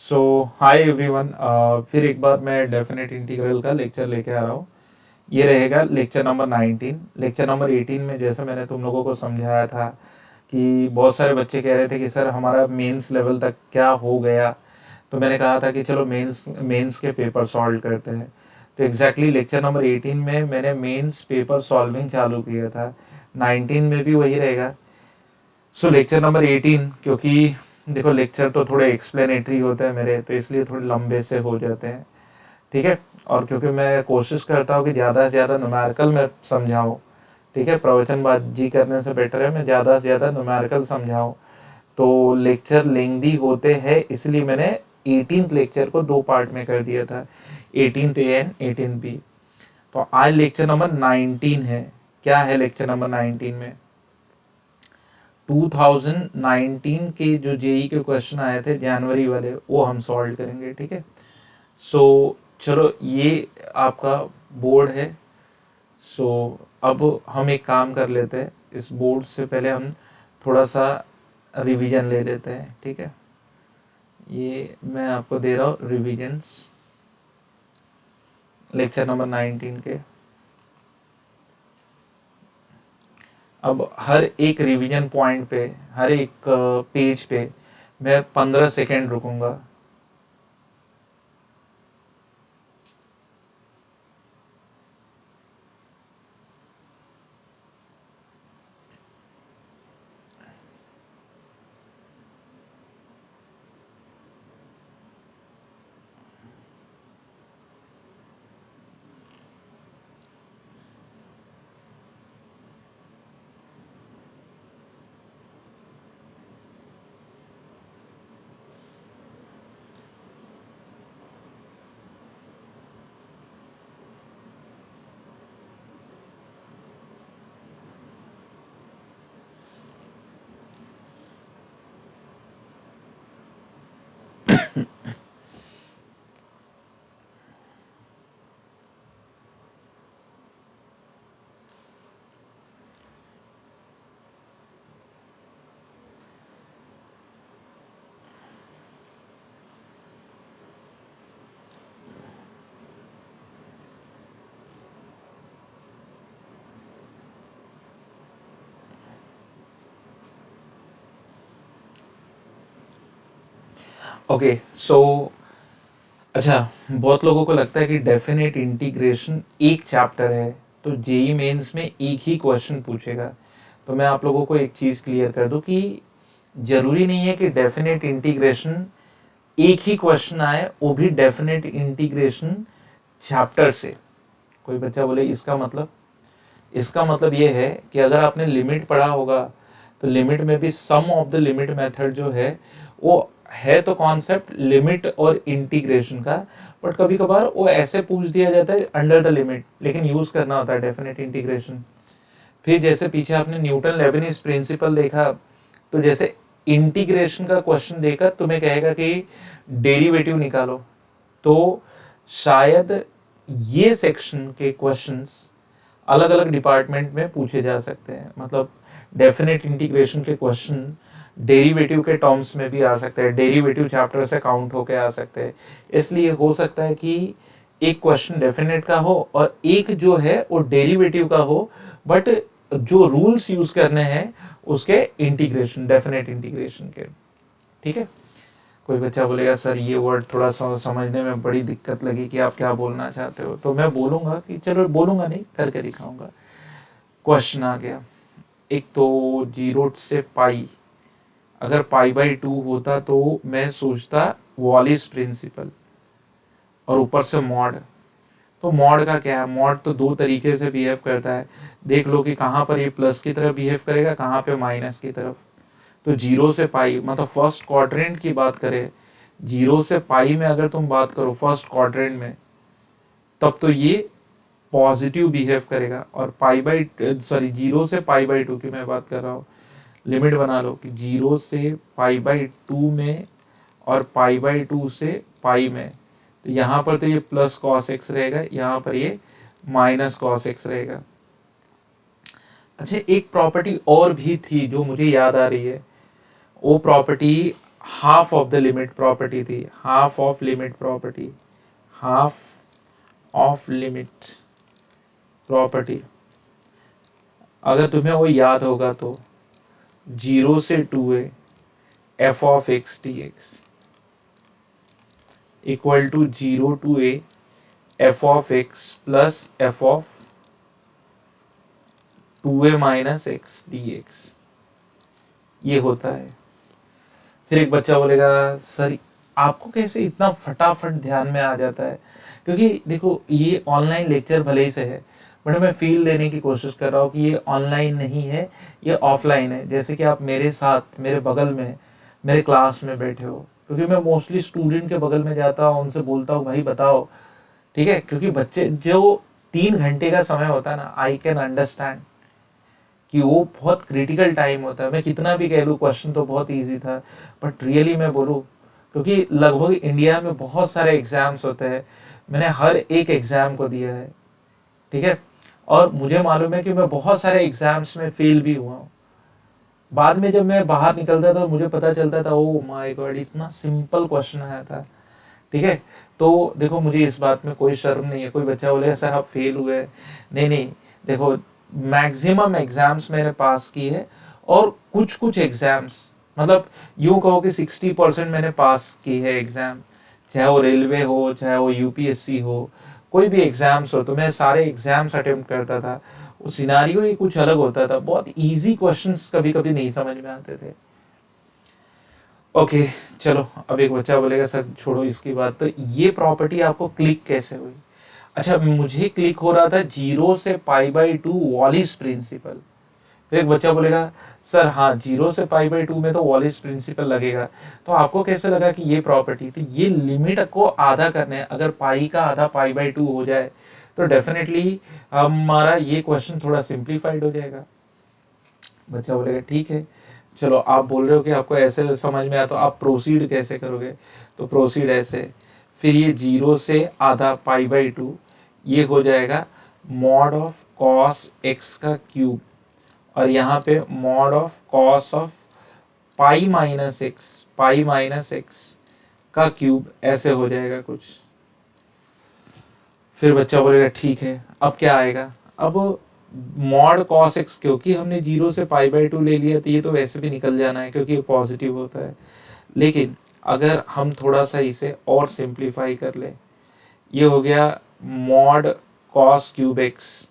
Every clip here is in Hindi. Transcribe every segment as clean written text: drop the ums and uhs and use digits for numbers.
सो हाय एवरीवन, फिर एक बार मैं डेफिनेट इंटीग्रल का लेक्चर लेके आ रहा हूँ। ये रहेगा लेक्चर नंबर 19। लेक्चर नंबर 18 में जैसे मैंने तुम लोगों को समझाया था कि बहुत सारे बच्चे कह रहे थे कि सर हमारा मेंस लेवल तक क्या हो गया। तो मैंने कहा था कि चलो मेंस के पेपर सॉल्व करते हैं। तो एग्जैक्टली लेक्चर नंबर 18 में मैंने मेंस पेपर सॉल्विंग चालू किया था। 19 में भी वही रहेगा। सो लेक्चर नंबर 18, क्योंकि देखो लेक्चर तो थोड़े एक्सप्लेनेटरी होते हैं मेरे, तो इसलिए थोड़े लंबे से हो जाते हैं। ठीक है। और क्योंकि मैं कोशिश करता हूँ कि ज़्यादा से ज़्यादा न्यूमेरिकल में समझाऊँ। ठीक है, प्रवचनबाजी करने से बेटर है मैं ज़्यादा से ज़्यादा न्यूमेरिकल समझाऊँ। तो लेक्चर लेंदी होते हैं, इसलिए मैंने 18th लेक्चर को दो पार्ट में कर दिया था, 18th A and 18th B. तो आज लेक्चर नंबर 19 है। क्या है लेक्चर नंबर 19 में? 2019 के जो जेई के क्वेश्चन आए थे जनवरी वाले, वो हम सॉल्व करेंगे। ठीक है। सो चलो, ये आपका बोर्ड है। सो अब हम एक काम कर लेते हैं, इस बोर्ड से पहले हम थोड़ा सा रिवीजन ले लेते हैं। ठीक है, ये मैं आपको दे रहा हूँ रिवीजन्स लेक्चर नंबर 19 के। अब हर एक रिवीजन पॉइंट पे, हर एक पेज पे मैं 15 सेकेंड रुकूंगा। ओके। सो अच्छा, बहुत लोगों को लगता है कि डेफिनेट इंटीग्रेशन एक चैप्टर है, तो जेई मेंस में एक ही क्वेश्चन पूछेगा। तो मैं आप लोगों को एक चीज़ क्लियर कर दूं कि जरूरी नहीं है कि डेफिनेट इंटीग्रेशन एक ही क्वेश्चन आए, वो भी डेफिनेट इंटीग्रेशन चैप्टर से। कोई बच्चा बोले इसका मतलब ये है कि अगर आपने लिमिट पढ़ा होगा तो लिमिट में भी सम ऑफ द लिमिट मेथड जो है वो है, तो कॉन्सेप्ट लिमिट और इंटीग्रेशन का। बट कभी कभार वो ऐसे पूछ दिया जाता है अंडर द लिमिट, लेकिन यूज करना होता है डेफिनेट इंटीग्रेशन। फिर जैसे पीछे आपने न्यूटन लेबनिज प्रिंसिपल देखा, तो जैसे इंटीग्रेशन का क्वेश्चन देकर तुम्हें कहेगा कि डेरिवेटिव निकालो, तो शायद ये सेक्शन के क्वेश्चंस अलग अलग डिपार्टमेंट में पूछे जा सकते हैं। मतलब डेफिनेट इंटीग्रेशन के क्वेश्चन डेरिवेटिव के टर्म्स में भी आ सकते हैं, डेरिवेटिव चैप्टर से काउंट होके आ सकते हैं। इसलिए हो सकता है कि एक क्वेश्चन डेफिनेट का हो और एक जो है वो डेरिवेटिव का हो, बट जो रूल्स यूज करने हैं उसके इंटीग्रेशन, डेफिनेट इंटीग्रेशन के। ठीक है। कोई बच्चा बोलेगा सर ये वर्ड थोड़ा समझने में बड़ी दिक्कत लगी कि आप क्या बोलना चाहते हो, तो मैं बोलूंगा कि चलो, बोलूंगा नहीं, करके दिखाऊंगा। क्वेश्चन आ गया एक, तो जीरो से पाई, अगर पाई बाई 2 होता तो मैं सोचता वॉलिस प्रिंसिपल, और ऊपर से मॉड। तो मॉड का क्या है? मॉड तो दो तरीके से बिहेव करता है। देख लो कि कहाँ पर ये प्लस की तरफ बिहेव करेगा, कहाँ पे माइनस की तरफ। तो जीरो से पाई, मतलब फर्स्ट क्वाड्रेंट की बात करें, जीरो से पाई में अगर तुम बात करो फर्स्ट क्वाड्रेंट में, तब तो ये पॉजिटिव बिहेव करेगा। और पाई बाई, सॉरी, जीरो से पाई बाई 2 की मैं बात कर रहा हूँ। लिमिट बना लो कि जीरो से पाई बाई 2 में और पाई बाई 2 से पाई में, तो यहाँ पर तो ये प्लस कॉस एक्स रहेगा, यहाँ पर ये माइनस कॉस एक्स रहेगा। अच्छा, एक प्रॉपर्टी और भी थी जो मुझे याद आ रही है। वो property half of the limit property थी, half of limit property, half of limit property. अगर तुम्हें वो याद होगा तो 0 से 2a F of X D X equal to 0 to a F of X plus F of 2a minus X D X, ये होता है। फिर एक बच्चा बोलेगा सर आपको कैसे इतना फटाफट ध्यान में आ जाता है, क्योंकि देखो ये ऑनलाइन लेक्चर भले ही से है, बट मैं फील देने की कोशिश कर रहा हूँ कि ये ऑनलाइन नहीं है, ये ऑफलाइन है। जैसे कि आप मेरे साथ मेरे बगल में मेरे क्लास में बैठे हो, क्योंकि मैं मोस्टली स्टूडेंट के बगल में जाता हूँ, उनसे बोलता हूँ भाई बताओ, ठीक है, क्योंकि बच्चे जो 3 घंटे का समय होता है ना, आई कैन अंडरस्टैंड कि वो बहुत क्रिटिकल टाइम होता है। मैं कितना भी कह लूँ क्वेश्चन तो बहुत इजी था, बट रियली मैं बोलूँ, क्योंकि लगभग इंडिया में बहुत सारे एग्ज़ाम्स होते हैं, मैंने हर एक एग्ज़ाम को दिया है, ठीक है, और मुझे मालूम है कि मैं बहुत सारे एग्ज़ाम्स में फेल भी हुआ हूँ। बाद में जब मैं बाहर निकलता था मुझे पता चलता था ओ माय गॉड इतना सिंपल क्वेश्चन आया था, ठीक है। तो देखो मुझे इस बात में कोई शर्म नहीं है। कोई बच्चा बोलेगा सर आप फेल हुए, नहीं नहीं, देखो मैक्सिमम एग्जाम्स मैंने पास किए है, और कुछ कुछ एग्जाम्स मतलब यूँ कहो कि 60% मैंने पास की है एग्ज़ाम, चाहे वो रेलवे हो, चाहे वो यूपीएससी हो, कोई भी एग्ज़ाम्स हो, तो मैं सारे एग्ज़ाम्स अटेम्प्ट करता था। वो सिनारियो ही कुछ अलग होता था, बहुत इजी क्वेश्चंस कभी कभी नहीं समझ में आते थे। ओके चलो, अब एक बच्चा बोलेगा सर छोड़ो इसकी बात, तो ये प्रॉपर्टी आपको क्लिक कैसे हुई? अच्छा मुझे क्लिक हो रहा था 0 से π/2 वॉलिस प्रिंसिपल। फिर एक बच्चा बोलेगा सर हाँ 0 से π/2 में तो वॉलिस प्रिंसिपल लगेगा, तो आपको कैसे लगा कि ये प्रॉपर्टी? तो ये लिमिट को आधा करने, अगर पाई का आधा π/2 हो जाए तो डेफिनेटली हमारा ये क्वेश्चन थोड़ा सिंप्लीफाइड हो जाएगा। बच्चा बोलेगा ठीक है, चलो आप बोल रहे हो कि आपको ऐसे समझ में आया, तो आप प्रोसीड कैसे करोगे? तो प्रोसीड ऐसे, फिर ये 0 से आधा π/2 ये हो जाएगा मॉड ऑफ कॉस एक्स का क्यूब, और यहाँ पे mod of cos of pi minus x का क्यूब, ऐसे हो जाएगा कुछ। फिर बच्चा बोलेगा ठीक है, अब क्या आएगा? अब मॉड कॉस एक्स, क्योंकि हमने 0 से π/2 ले लिया तो ये तो वैसे भी निकल जाना है क्योंकि ये पॉजिटिव होता है। लेकिन अगर हम थोड़ा सा इसे और सिंप्लीफाई कर ले, ये हो गया मॉड कॉस क्यूब एक्स,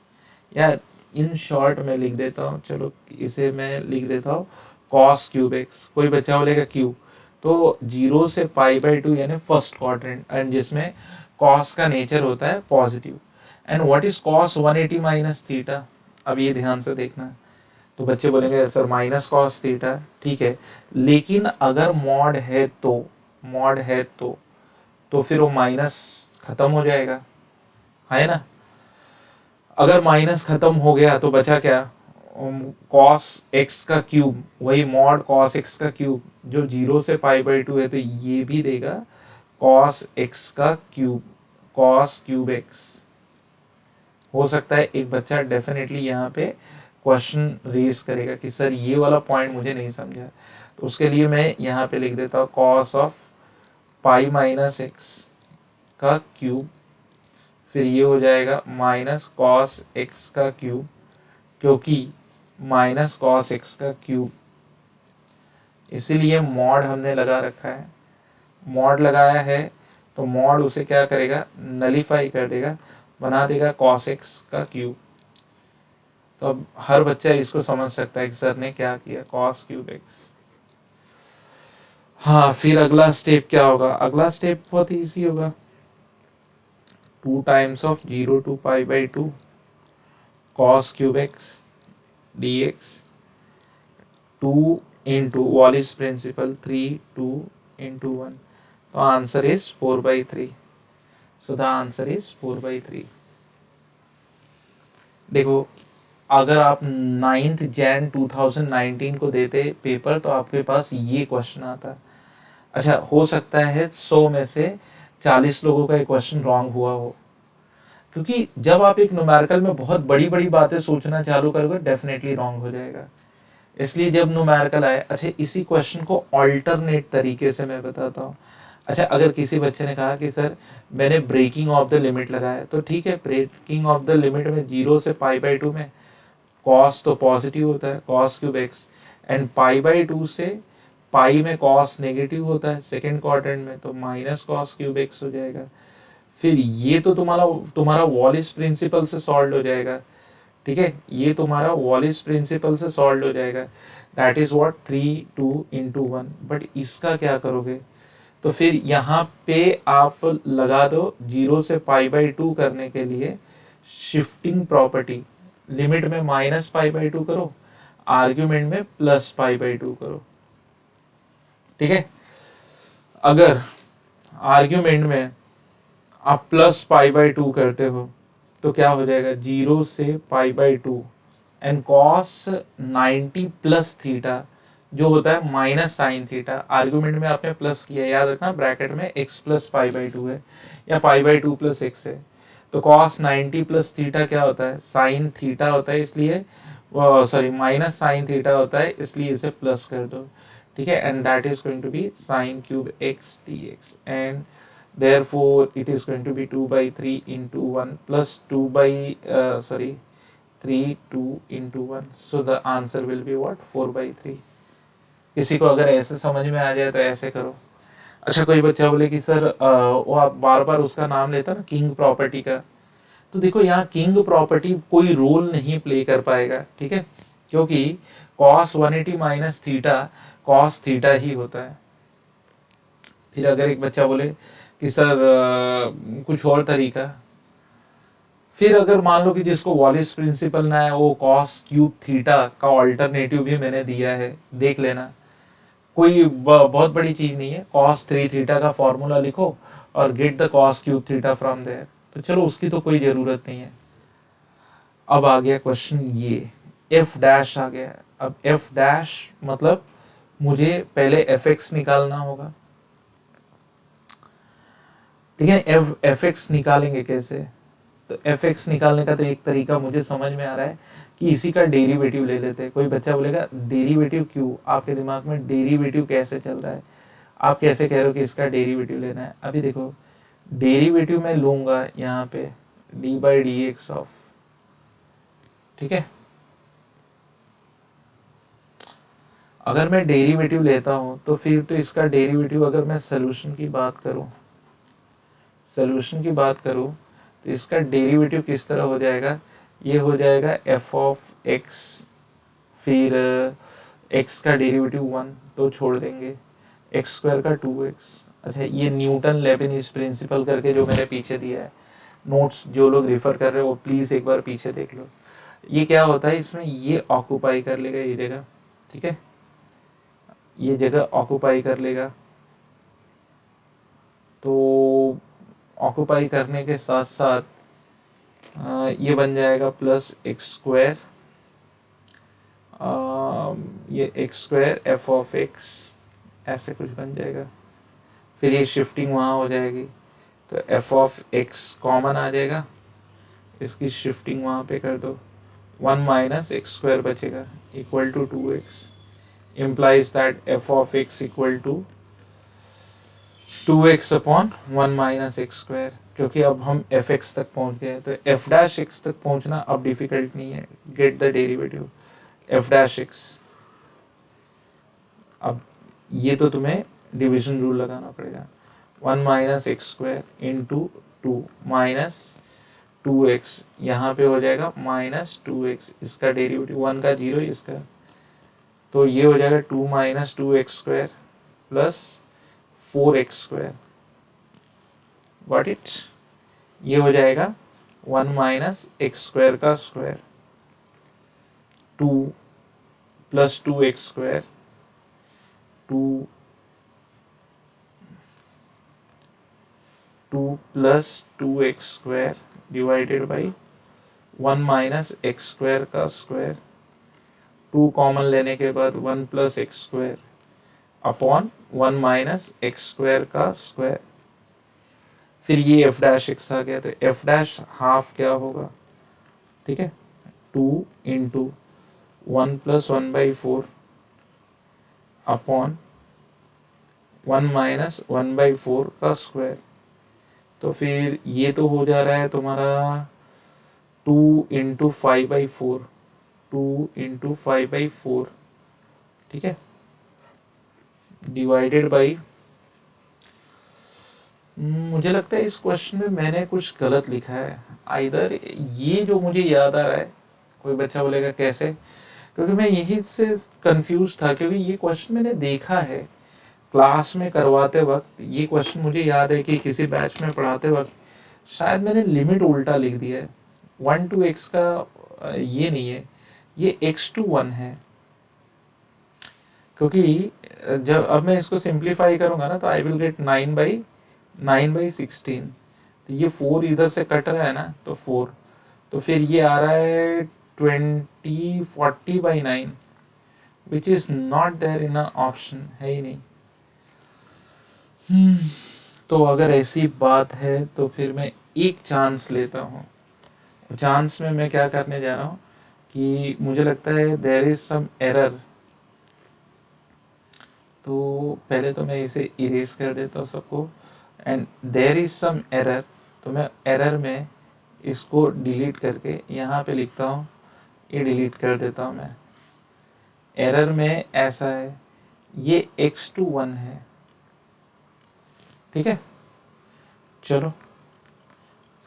या इन शॉर्ट में लिख देता हूँ, चलो इसे मैं लिख देता हूँ कॉस क्यूब एक्स। कोई बच्चा बोलेगा क्यूब, तो 0 से π/2 यानी फर्स्ट क्वाड्रेंट, एंड जिसमें कॉस का नेचर होता है positive. And what is cos 180 minus theta? अब ये ध्यान से देखना। तो बच्चे बोलेंगे सर माइनस कॉस थीटा, ठीक है, लेकिन अगर मॉड है तो, मॉड है तो फिर वो माइनस खत्म हो जाएगा, है ना। अगर माइनस खत्म हो गया तो बचा क्या? कॉस एक्स का क्यूब, वही मॉड कॉस एक्स का क्यूब, जो 0 से π/2 है तो ये भी देगा कॉस एक्स का क्यूब, कॉस क्यूब एक्स। हो सकता है एक बच्चा डेफिनेटली यहाँ पे क्वेश्चन रेज करेगा कि सर ये वाला पॉइंट मुझे नहीं समझा, तो उसके लिए मैं यहाँ पे लिख देता हूँ cos of pi minus x का क्यूब, फिर ये हो जाएगा माइनस कॉस एक्स का क्यूब, क्योंकि माइनस कॉस एक्स का क्यूब, इसीलिए मॉड हमने लगा रखा है। मॉड लगाया है तो मॉड उसे क्या करेगा? नलीफाई कर देगा, बना देगा कॉस एक्स का क्यूब। तो अब हर बच्चा इसको समझ सकता है कि सर ने क्या किया, कॉस क्यूब एक्स। हाँ फिर अगला स्टेप क्या होगा? अगला स्टेप बहुत ईजी होगा, 2 times of 0 to π/2 cos cube x dx, 2 into Wallis principle 3 2 into 1, तो answer is 4/3। So the answer is 4/3। देखो अगर आप 9th Jan 2019 को देते पेपर तो आपके पास ये क्वेश्चन आता। अच्छा हो सकता है 100 में से 40 लोगों का एक क्वेश्चन रॉन्ग हुआ हो, क्योंकि जब आप एक न्यूमेरिकल में बहुत बड़ी बड़ी बातें सोचना चालू करोगे डेफिनेटली रॉन्ग हो जाएगा। इसलिए जब न्यूमेरिकल आए, अच्छा इसी क्वेश्चन को ऑल्टरनेट तरीके से मैं बताता हूँ। अच्छा अगर किसी बच्चे ने कहा कि सर मैंने ब्रेकिंग ऑफ द लिमिट लगाया, तो ठीक है, ब्रेकिंग ऑफ द लिमिट में 0 से π/2 में कॉस तो पॉजिटिव होता है, कॉस क्यूब एक्स, एंड π/2 से पाई में कॉस नेगेटिव होता है सेकेंड क्वाड्रेंट में, तो माइनस कॉस क्यूब एक्स हो जाएगा। फिर ये तो तुम्हारा वॉलिस प्रिंसिपल से सॉल्व हो जाएगा, ठीक है, ये तुम्हारा वॉलिस प्रिंसिपल से सॉल्व हो जाएगा, दैट इज व्हाट 3/2 × 1। बट इसका क्या करोगे, तो फिर यहाँ पे आप लगा दो 0 से π/2 करने के लिए शिफ्टिंग प्रॉपर्टी, लिमिट में -π/2 करो, आर्ग्यूमेंट में +π/2 करो, ठीक है। अगर आर्ग्यूमेंट में आप +π/2 करते हो तो क्या हो जाएगा, 0 से π/2 एंड कॉस 90 प्लस थीटा जो होता है माइनस साइन थीटा, आर्ग्यूमेंट में आपने प्लस किया, याद रखना ब्रैकेट में x प्लस π/2 है या π/2 प्लस x है, तो कॉस 90 प्लस थीटा क्या होता है, साइन थीटा होता है, इसलिए सॉरी माइनस साइन थीटा होता है, इसलिए इसे प्लस कर दो, ठीक है, and that is going to be sine cube x dx, and therefore it is going to be 2/3 into 1 plus 3 2 into 1, so the answer will be what 4/3। किसी को अगर ऐसे समझ में आ जाए तो ऐसे करो। अच्छा कोई बच्चा बोले कि सर वो आप बार बार उसका नाम लेता ना किंग प्रॉपर्टी का, तो देखो यहाँ किंग प्रॉपर्टी कोई रोल नहीं प्ले कर पाएगा, ठीक है, क्योंकि cos 180 minus theta cos theta ही होता है। फिर अगर एक बच्चा बोले कि सर कुछ और तरीका, फिर अगर मान लो कि जिसको वॉलिस प्रिंसिपल ना है वो कॉस क्यूब थीटा का ऑल्टरनेटिव भी मैंने दिया है, देख लेना, कोई बहुत बड़ी चीज नहीं है, कॉस 3 थीटा का फॉर्मूला लिखो और get the cos cube theta from there, तो चलो उसकी तो कोई जरूरत नहीं है। अब आ गया क्वेश्चन, ये एफ डैश आ गया। अब एफ डैश मतलब मुझे पहले एफ एक्स निकालना होगा, ठीक है, एफ एक्स निकालेंगे कैसे, तो एफ एक्स निकालने का तो एक तरीका मुझे समझ में आ रहा है कि इसी का डेरिवेटिव ले लेते हैं। कोई बच्चा बोलेगा डेरिवेटिव क्यों, आपके दिमाग में डेरिवेटिव कैसे चल रहा है, आप कैसे कह रहे हो कि इसका डेरिवेटिव लेना है। अभी देखो डेरिवेटिव में लूंगा यहाँ पे d/dx ऑफ, ठीक है, अगर मैं डेरिवेटिव लेता हूं तो फिर तो इसका डेरिवेटिव, अगर मैं सोल्यूशन की बात करूं, तो इसका डेरिवेटिव किस तरह हो जाएगा, ये हो जाएगा एफ ऑफ एक्स, फिर एक्स का डेरिवेटिव 1 तो छोड़ देंगे, एक्स स्क्वायर का 2x। अच्छा ये न्यूटन लेबनिज प्रिंसिपल करके जो मैंने पीछे दिया है, नोट्स जो लोग रेफर कर रहे हो वो प्लीज़ एक बार पीछे देख लो। ये क्या होता है, इसमें ये ऑक्यूपाई कर लेगा ये जगह, ठीक है, ये जगह ऑक्यूपाई कर लेगा, तो ऑक्यूपाई करने के साथ साथ ये बन जाएगा प्लस एक्स स्क्वायर, ये x square F of x ऐसे कुछ बन जाएगा, फिर ये शिफ्टिंग वहाँ हो जाएगी, तो एफ ऑफ एक्स कॉमन आ जाएगा, इसकी शिफ्टिंग वहाँ पे कर दो, 1 माइनस एक्स स्क्वायर बचेगा equal to 2x, implies that f of x equal to 2x upon 1 minus x square, क्योंकि अब हम एफ एक्स तक पहुंच गए, तो एफ डैश एक्स तक पहुंचना अब डिफिकल्ट नहीं है, get the derivative F dash x. अब ये तो तुम्हें डिवीजन रूल लगाना पड़ेगा, 1 minus x square into 2 minus 2x, यहाँ पे हो जाएगा माइनस 2x, इसका डेरिवेटिव 1 का 0 इसका, तो ये हो जाएगा 2 minus 2x square plus 4x square, got it. ये हो जाएगा 1 माइनस एक्स स्क्वायर का square, 2 plus 2x square, 2 plus 2x square divided by 1 minus x square का स्क्वायर, 2 कॉमन लेने के बाद 1 plus x square upon 1 minus x square का स्क्वायर, फिर ये एफ डैश एक्स आ गया, तो एफ डैश हाफ क्या होगा, ठीक है, 2 इंटू 1 प्लस 1/4 अपॉन 1 माइनस 1/4 का स्क्वायर। तो फिर ये तो हो जा रहा है तुम्हारा 2 इंटू 5/4, 2 इंटू 5/4, ठीक है, डिवाइडेड बाई, मुझे लगता है इस क्वेश्चन में मैंने कुछ गलत लिखा है। आइदर ये जो मुझे याद आ रहा है, कोई बच्चा बोलेगा कैसे, क्योंकि मैं यही से कंफ्यूज था, क्योंकि ये क्वेश्चन मैंने देखा है क्लास में करवाते वक्त। ये क्वेश्चन मुझे याद है कि किसी बैच में पढ़ाते वक्त शायद मैंने लिमिट उल्टा लिख दिया है। 1 to x का ये नहीं है, ये x to 1 है। क्योंकि जब अब मैं इसको सिंप्लीफाई करूंगा ना, तो आई विल गेट 9/16। तो ये 4 इधर से कट रहा है ना, तो 4, तो फिर ये आ रहा है 20/40/9, which is not there in option, है ही नहीं। तो अगर ऐसी बात है तो फिर मैं एक चांस लेता हूँ। चांस में मैं क्या करने जा रहा हूँ कि मुझे लगता है देयर इज सम एरर। तो पहले तो मैं इसे इरेज कर देता हूँ सबको, and there is some error. तो मैं एरर में इसको डिलीट करके यहाँ पे लिखता हूँ, ये डिलीट कर देता हूँ मैं। एरर में ऐसा है, ये x to 1 है, ठीक है। चलो,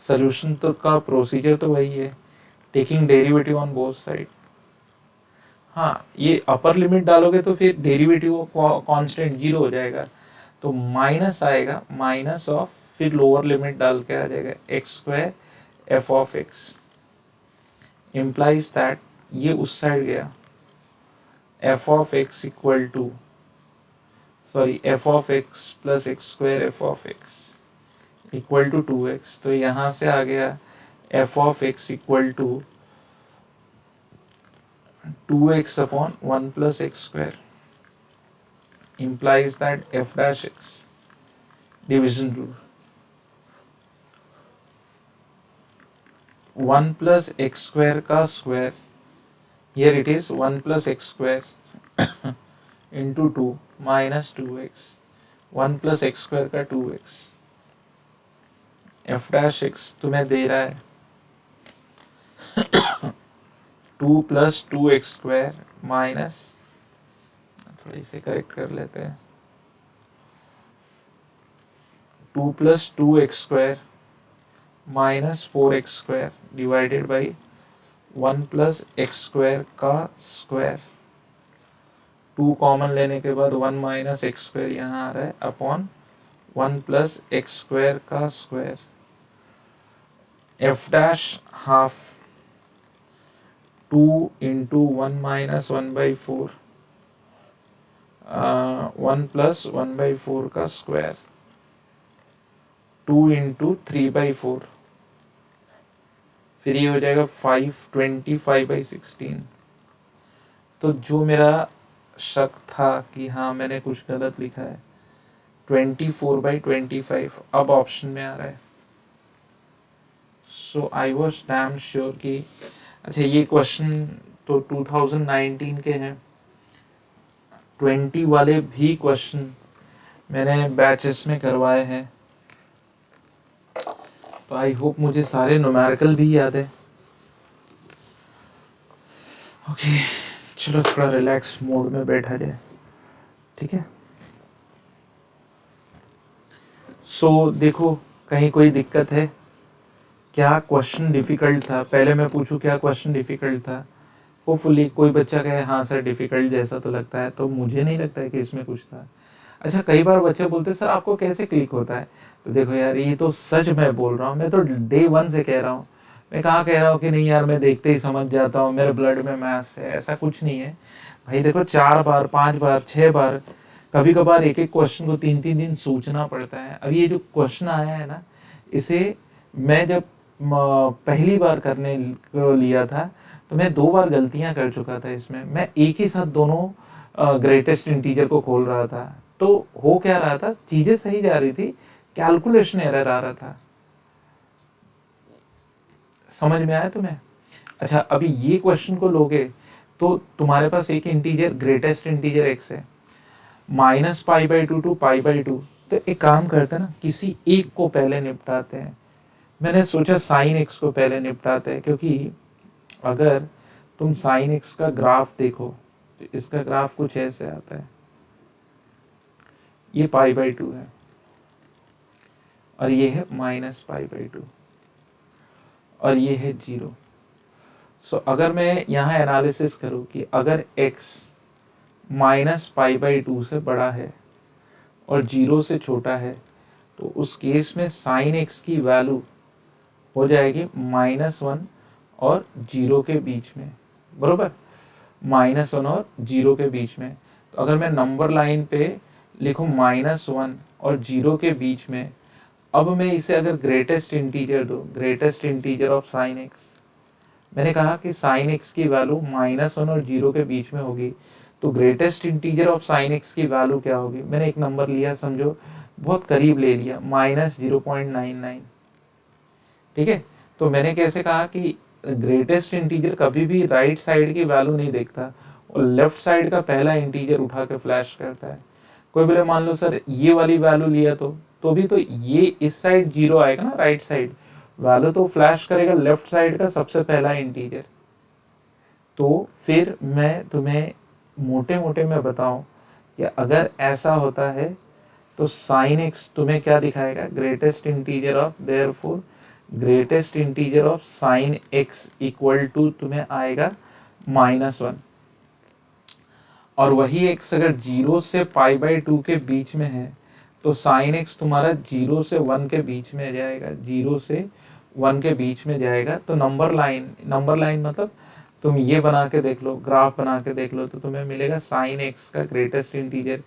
सोल्यूशन तो का प्रोसीजर तो वही है, taking derivative on both side. हाँ, ये अपर लिमिट डालोगे तो फिर डेरिवेटिव कांस्टेंट 0 हो जाएगा, तो माइनस आएगा, माइनस ऑफ, फिर लोअर लिमिट डाल के आ जाएगा x² f of x, implies that ये उस साइड गया, f of x equal to, sorry, f of x plus x² f of x equal to 2x। तो यहाँ से आ गया f of x equal to 2x upon 1 plus x² implies that f dash x, division rule, 1 plus x² का square, here it is 1 plus x² into 2 minus 2x, 1 plus x² का 2x, f dash x तुम्हें दे रहा है 2 plus 2x² माइनस, थोड़ा इसे करेक्ट कर लेते हैं, 2 plus 2x² minus 4x² divided by 1 plus x² का स्क्वायर। 2 कॉमन लेने के बाद 1 माइनस x² यहाँ आ रहा है अपॉन 1 प्लस x² का square. f dash half 2 into 1 minus 1/4, 1 plus 1/4 का स्क्वायर, 2 इंटू 3/4, फिर ये हो जाएगा 25/16। तो जो मेरा शक था कि हाँ मैंने कुछ गलत लिखा है, 24/25 अब ऑप्शन में आ रहा है। सो आई वॉज डैम श्योर कि अच्छा ये क्वेश्चन तो 2019 के हैं, 20 वाले भी क्वेश्चन मैंने बैचेस में करवाए हैं, तो आई होप मुझे सारे न्यूमेरिकल भी याद है। ओके, चलो थोड़ा रिलैक्स मोड में बैठा जाए, ठीक है। सो देखो, कहीं कोई दिक्कत है क्या? क्वेश्चन डिफिकल्ट था, पहले मैं पूछूं क्या क्वेश्चन डिफिकल्ट था? होपफुली कोई बच्चा कहे हाँ सर डिफिकल्ट जैसा तो लगता है, तो मुझे नहीं लगता है कि इसमें कुछ था। अच्छा, कई बार बच्चे बोलते सर आपको कैसे क्लिक होता है? तो देखो यार, ये तो सच मैं बोल रहा हूँ, मैं तो डे 1 से कह रहा हूँ। मैं कहाँ कह रहा हूँ कि नहीं यार मैं देखते ही समझ जाता हूँ, मेरे ब्लड में मैथ्स है, ऐसा कुछ नहीं है भाई। देखो 4 बार 5 बार 6 बार, कभी कभार एक एक क्वेश्चन को 3-3 दिन सोचना पड़ता है। अब ये जो क्वेश्चन आया है ना, इसे मैं जब पहली बार करने को लिया था तो मैं 2 बार गलतियां कर चुका था इसमें। मैं एक ही साथ दोनों ग्रेटेस्ट इंटीजर को खोल रहा था, तो हो क्या रहा था, चीजें सही जा रही थी, कैलकुलेशन एरर आ रहा था। समझ में आया तुम्हें? अच्छा, अभी ये क्वेश्चन को लोगे तो तुम्हारे पास एक इंटीजर ग्रेटेस्ट इंटीजर x है, -π/2 टू π/2। तो एक काम करते हैं ना, किसी एक को पहले निपटाते हैं। मैंने सोचा sin x को पहले निपटाते हैं, क्योंकि अगर तुम sin x का ग्राफ देखो तो इसका ग्राफ कुछ ऐसे आता है, ये π/2 है और ये है -π/2 और ये है 0। सो अगर मैं यहाँ एनालिसिस करूँ कि अगर x -π/2 से बड़ा है और 0 से छोटा है, तो उस केस में sin x की वैल्यू हो जाएगी -1 और 0 के बीच में, बरोबर, -1 और 0 के बीच में। तो अगर मैं नंबर लाइन पे लिखूँ -1 और 0 के बीच में, अब मैं इसे अगर ग्रेटेस्ट इंटीजर दो, greatest integer of sine x, मैंने कहा कि साइन एक्स की वैल्यू -1 और 0 के बीच में होगी, तो greatest integer of sine x की वैल्यू क्या होगी। मैंने एक नंबर लिया, समझो बहुत करीब ले लिया, -0.99, ठीक है। तो मैंने कैसे कहा कि ग्रेटेस्ट इंटीजर कभी भी राइट साइड की वैल्यू नहीं देखता और लेफ्ट साइड का पहला इंटीजर उठा के फ्लैश करता है। कोई बोले मान लो सर ये वाली वैल्यू लिया तो भी तो ये इस साइड 0 आएगा ना, राइट साइड वैल्यू तो फ्लैश करेगा लेफ्ट साइड का सबसे पहला इंटीजर। तो फिर मैं तुम्हें मोटे मोटे में बताऊं कि अगर ऐसा होता है तो साइन एक्स तुम्हें क्या दिखाएगा, greatest integer of, therefore greatest integer of sine x equal to तुम्हें आएगा -1। और वही एक्स अगर 0 से π/2 के बीच में है तो साइन एक्स तुम्हारा 0 से 1 के बीच में जाएगा, 0 से 1 के बीच में जाएगा। तो नंबर लाइन मतलब तुम ये बना के देख लो, ग्राफ बना के देख लो, तो तुम्हें मिलेगा साइन एक्स का ग्रेटेस्ट इंटीजर।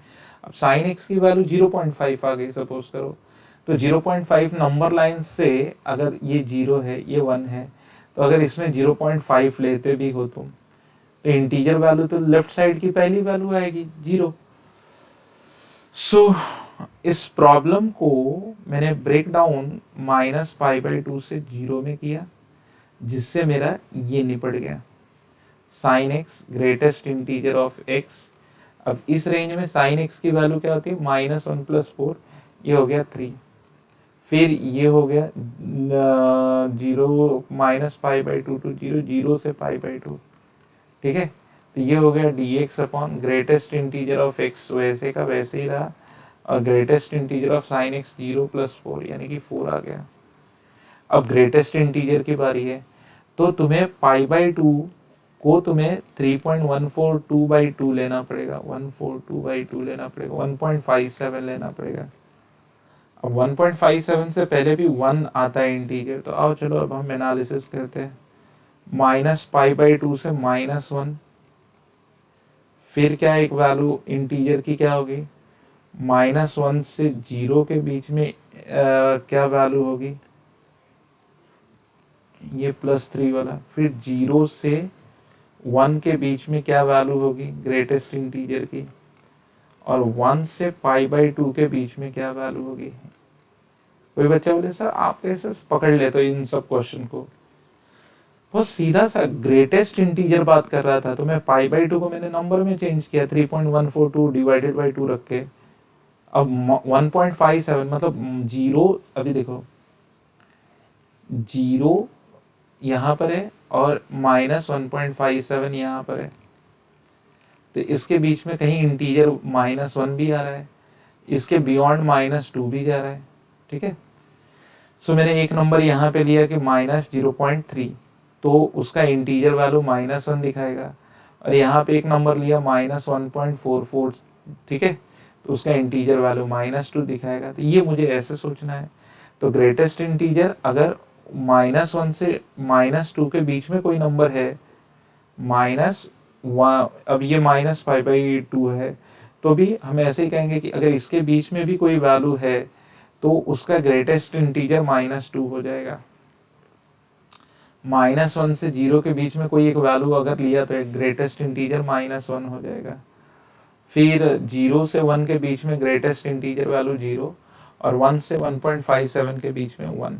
अब साइन एक्स की वैल्यू 0.5 आ गई सपोज करो, तो 0.5 नंबर लाइन से अगर ये 0 है ये 1 है, तो अगर इसमें 0.5 लेते भी हो तुम, तो इंटीजर वैल्यू तो लेफ्ट साइड की पहली वैल्यू आएगी 0। सो इस प्रॉब्लम को मैंने ब्रेक डाउन -π/2 से 0 में किया, जिससे मेरा ये निपट गया, sine x greatest integer of x। अब इस रेंज में साइन एक्स की वैल्यू क्या होती है, -1 + 4, ये हो गया 3। फिर ये हो गया 0 -π/2 टू 0, 0 से π/2, ठीक है। तो ये हो गया dx upon greatest integer of x, वैसे का वैसे ही रहा, और greatest integer of sine x 0 + 4 यानी कि 4 आ गया। अब ग्रेटेस्ट इंटीजर की बारी है, तो तुम्हें π/2 को तुम्हें 3.142/2 लेना पड़ेगा, 142/2 लेना पड़ेगा, 1.57 लेना पड़ेगा। अब 1.57 से पहले भी 1 आता है इंटीजर, तो आओ चलो अब हम एनालिसिस करते हैं। -π/2 से -1, फिर क्या एक वैल्यू इंटीजर की क्या होगी, -1 से 0 के बीच में क्या वैल्यू होगी, ये +3 वाला। फिर 0 से 1 के बीच में क्या वैल्यू होगी ग्रेटेस्ट इंटीजर की, और 1 से π/2 के बीच में क्या वैल्यू होगी। कोई बच्चा बोले सर आप कैसे पकड़ लेते हो इन सब क्वेश्चन को, बहुत सीधा सा ग्रेटेस्ट इंटीजर बात कर रहा था, तो मैं π/2 को मैंने नंबर में चेंज किया, 3.142 डिवाइडेड बाई 2 रख के। अब 1.57 मतलब 0, अभी देखो 0 यहाँ पर है और -1.57 यहाँ पर है, तो इसके बीच में कहीं इंटीजर -1 भी आ रहा है, इसके बियॉन्ड -2 भी जा रहा है, ठीक है। सो मैंने एक नंबर यहाँ पे लिया कि -0.3, तो उसका इंटीजर वैल्यू -1 दिखाएगा, और यहाँ पे एक नंबर लिया -1.44, ठीक है, तो उसका इंटीजर वैल्यू -2 दिखाएगा। तो ये मुझे ऐसे सोचना है। तो ग्रेटेस्ट इंटीजर अगर -1 से -2 के बीच में कोई नंबर है, अब ये -π/2 है, तो भी हम ऐसे ही कहेंगे कि अगर इसके बीच में भी कोई वैल्यू है तो उसका ग्रेटेस्ट इंटीजर -2 हो जाएगा। -1 से 0 के बीच में कोई एक वैल्यू अगर लिया तो एक ग्रेटेस्ट इंटीजर -1 हो जाएगा। फिर 0 से 1 के बीच में ग्रेटेस्ट इंटीजर वैल्यू 0, और 1 से 1.57 के बीच में 1।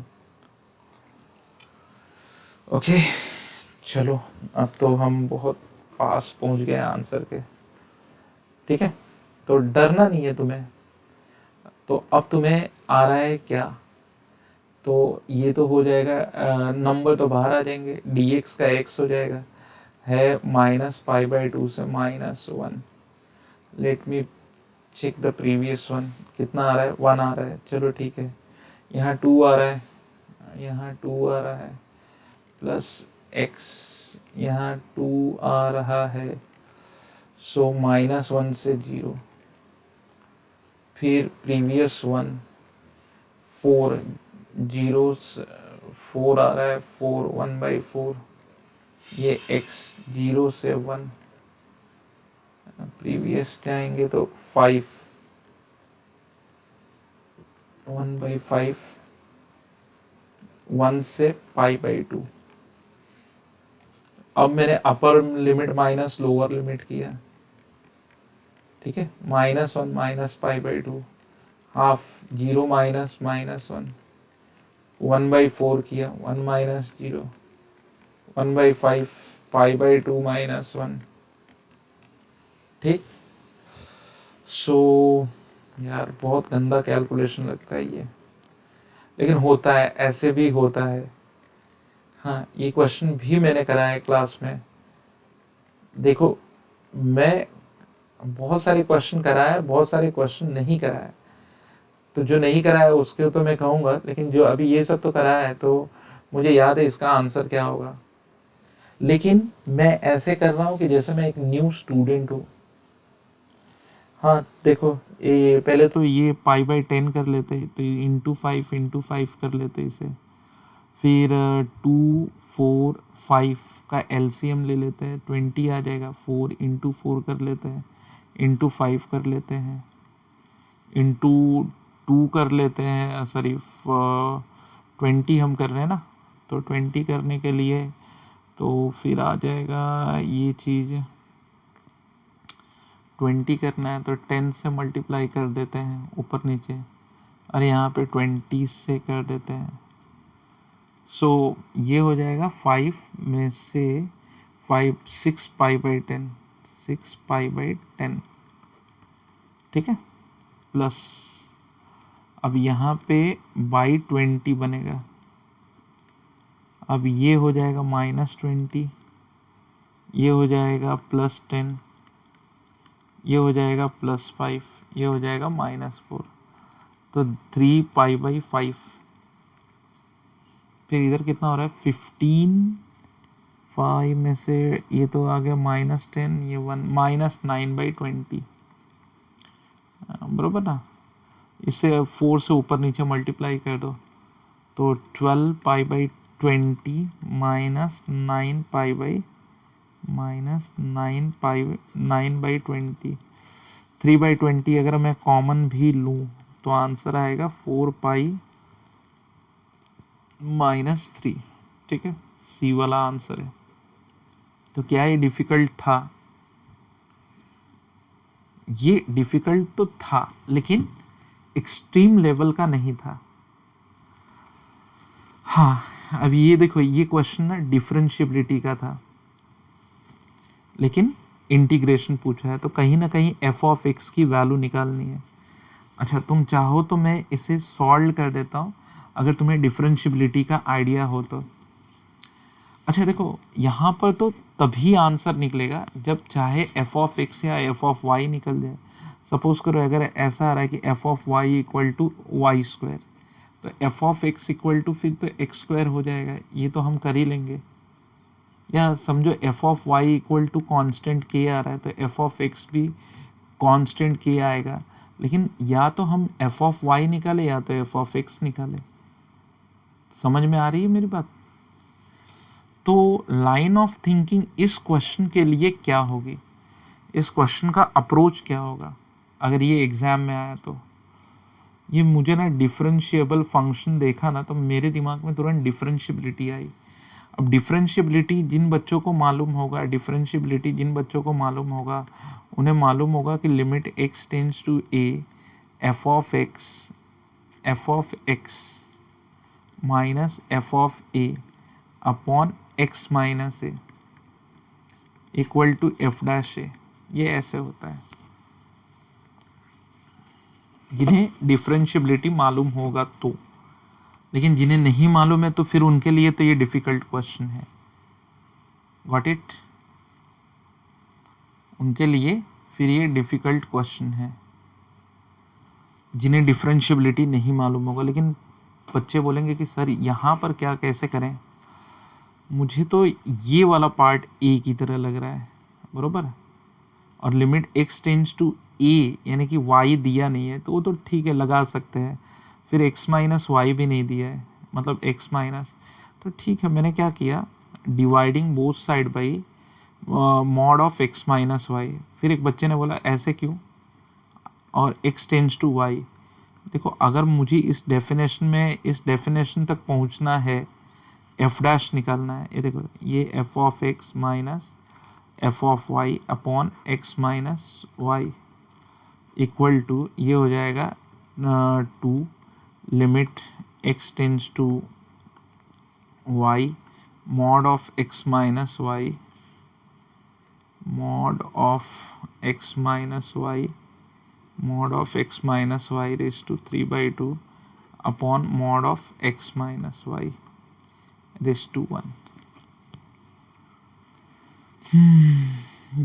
ओके चलो, अब तो हम बहुत पास पहुंच गए आंसर के, ठीक है। तो डरना नहीं है तुम्हें। तो अब तुम्हें आ रहा है क्या, तो ये तो हो जाएगा, नंबर तो बाहर आ जाएंगे, dx का x हो जाएगा, है -π/2 से -1। Let me check the previous one, कितना आ रहा है, 1 आ रहा है, चलो ठीक है। यहाँ 2 आ रहा है, यहाँ 2 आ रहा है, प्लस x, यहाँ 2 आ रहा है, सो -1 से 0। फिर प्रीवियस वन 4, 0 4 आ रहा है, 4 1/4, ये x 0 से 1। प्रीवियस जाएंगे तो 5, 1/5, 1 से π/2। अब मैंने upper limit minus lower limit किया, ठीक है, -1 -π/2, हाफ 0 -1, 1/4 किया, 1 - 0, 1/5 π/2 -1, ठीक। सो यार बहुत गंदा कैलकुलेशन लगता है ये, लेकिन होता है, ऐसे भी होता है। हाँ, ये क्वेश्चन भी मैंने करा है क्लास में। देखो, मैं बहुत सारे क्वेश्चन करा है, बहुत सारे क्वेश्चन नहीं करा है। तो जो नहीं करा है उसके तो मैं कहूँगा, लेकिन जो अभी ये सब तो करा है तो मुझे याद है इसका आंसर क्या होगा। लेकिन मैं ऐसे कर रहा हूँ कि जैसे मैं एक न्यू स्टूडेंट हूँ। हाँ देखो, ये पहले तो ये π/10 कर लेते, तो इंटू 5 कर लेते इसे। फिर 2 4 5 का एलसीएम ले लेते हैं, 20 आ जाएगा। 4 × 4 कर लेते हैं, इंटू 5 कर लेते हैं, इंटू 2 कर लेते हैं, सॉरी 20 हम कर रहे हैं ना, तो 20 करने के लिए तो फिर आ जाएगा ये चीज़, 20 करना है तो 10 से मल्टीप्लाई कर देते हैं ऊपर नीचे, और यहाँ पे 20 से कर देते हैं। सो ये हो जाएगा 5 में से 5 6 π/10, 6 π/10, ठीक है। प्लस अब यहाँ पे /20 बनेगा, अब ये हो जाएगा -20, ये हो जाएगा +10, ये हो जाएगा +5, ये हो जाएगा -4, तो 3 π/5। फिर इधर कितना हो रहा है, 15, 5 में से ये तो आ गया -10, ये 1 -9/20, बराबर ना। इससे 4 से ऊपर नीचे मल्टीप्लाई कर दो, तो 12 π/20 -9/20, 3/20 अगर मैं कॉमन भी लूँ तो आंसर आएगा 4 π -3, ठीक है। सी वाला आंसर है। तो क्या ये डिफिकल्ट था? ये डिफिकल्ट तो था, लेकिन एक्सट्रीम लेवल का नहीं था। हाँ, अब ये देखो, ये क्वेश्चन ना डिफरेंशिएबिलिटी का था, लेकिन इंटीग्रेशन पूछा है, तो कहीं ना कहीं f(x) की वैल्यू निकालनी है। अच्छा, तुम चाहो तो मैं इसे सॉल्व कर देता हूँ, अगर तुम्हें डिफरेंशिएबिलिटी का आइडिया हो तो। अच्छा देखो, यहाँ पर तो तभी आंसर निकलेगा जब चाहे f(x) या f(y) निकल जाए। सपोज करो अगर ऐसा आ रहा है कि f(y) = y², तो f(x) = फिर तो x² हो जाएगा, ये तो हम कर ही लेंगे। या समझो f(y) = कांस्टेंट k आ रहा है, तो f(x) भी कांस्टेंट k आएगा। लेकिन या तो हम f(y) निकाले या तो f(x) निकाले। समझ में आ रही है मेरी बात? तो लाइन ऑफ थिंकिंग इस क्वेश्चन के लिए क्या होगी, इस क्वेश्चन का अप्रोच क्या होगा अगर ये एग्जाम में आया तो? ये मुझे ना डिफरेंशिएबल फंक्शन देखा ना, तो मेरे दिमाग में तुरंत डिफरेंशिएबिलिटी आई। अब डिफरेंशिएबिलिटी जिन बच्चों को मालूम होगा, उन्हें मालूम होगा कि limit x tends to a f(x) minus f(a) upon x minus a, equal to F dash A. ये ऐसे होता है। जिन्हें डिफरेंशियबिलिटी मालूम होगा तो, लेकिन जिन्हें नहीं मालूम है तो फिर उनके लिए तो ये डिफिकल्ट क्वेश्चन है। Got it? उनके लिए फिर ये डिफिकल्ट क्वेश्चन है जिन्हें डिफरेंशियबिलिटी नहीं मालूम होगा। लेकिन बच्चे बोलेंगे कि सर यहाँ पर क्या कैसे करें, मुझे तो ये वाला पार्ट ए की तरह लग रहा है, बरोबर। और लिमिट x टेंस टू ए यानी कि y दिया नहीं है तो वो तो ठीक है, लगा सकते हैं। फिर x माइनस वाई भी नहीं दिया है, मतलब x माइनस, तो ठीक है। मैंने क्या किया, dividing both side by mod of x minus y. फिर एक बच्चे ने बोला ऐसे क्यों, और x टेंस टू y। देखो अगर मुझे इस डेफिनेशन में, इस डेफिनेशन तक पहुंचना है, एफ डैश निकालना है, ये देखो ये f of x minus f of y upon x minus y equal to, ये हो जाएगा to limit x tends to y mod of x minus y, mod of x minus y, mod of x minus y raise to 3/2 upon mod of x minus y raise to 1।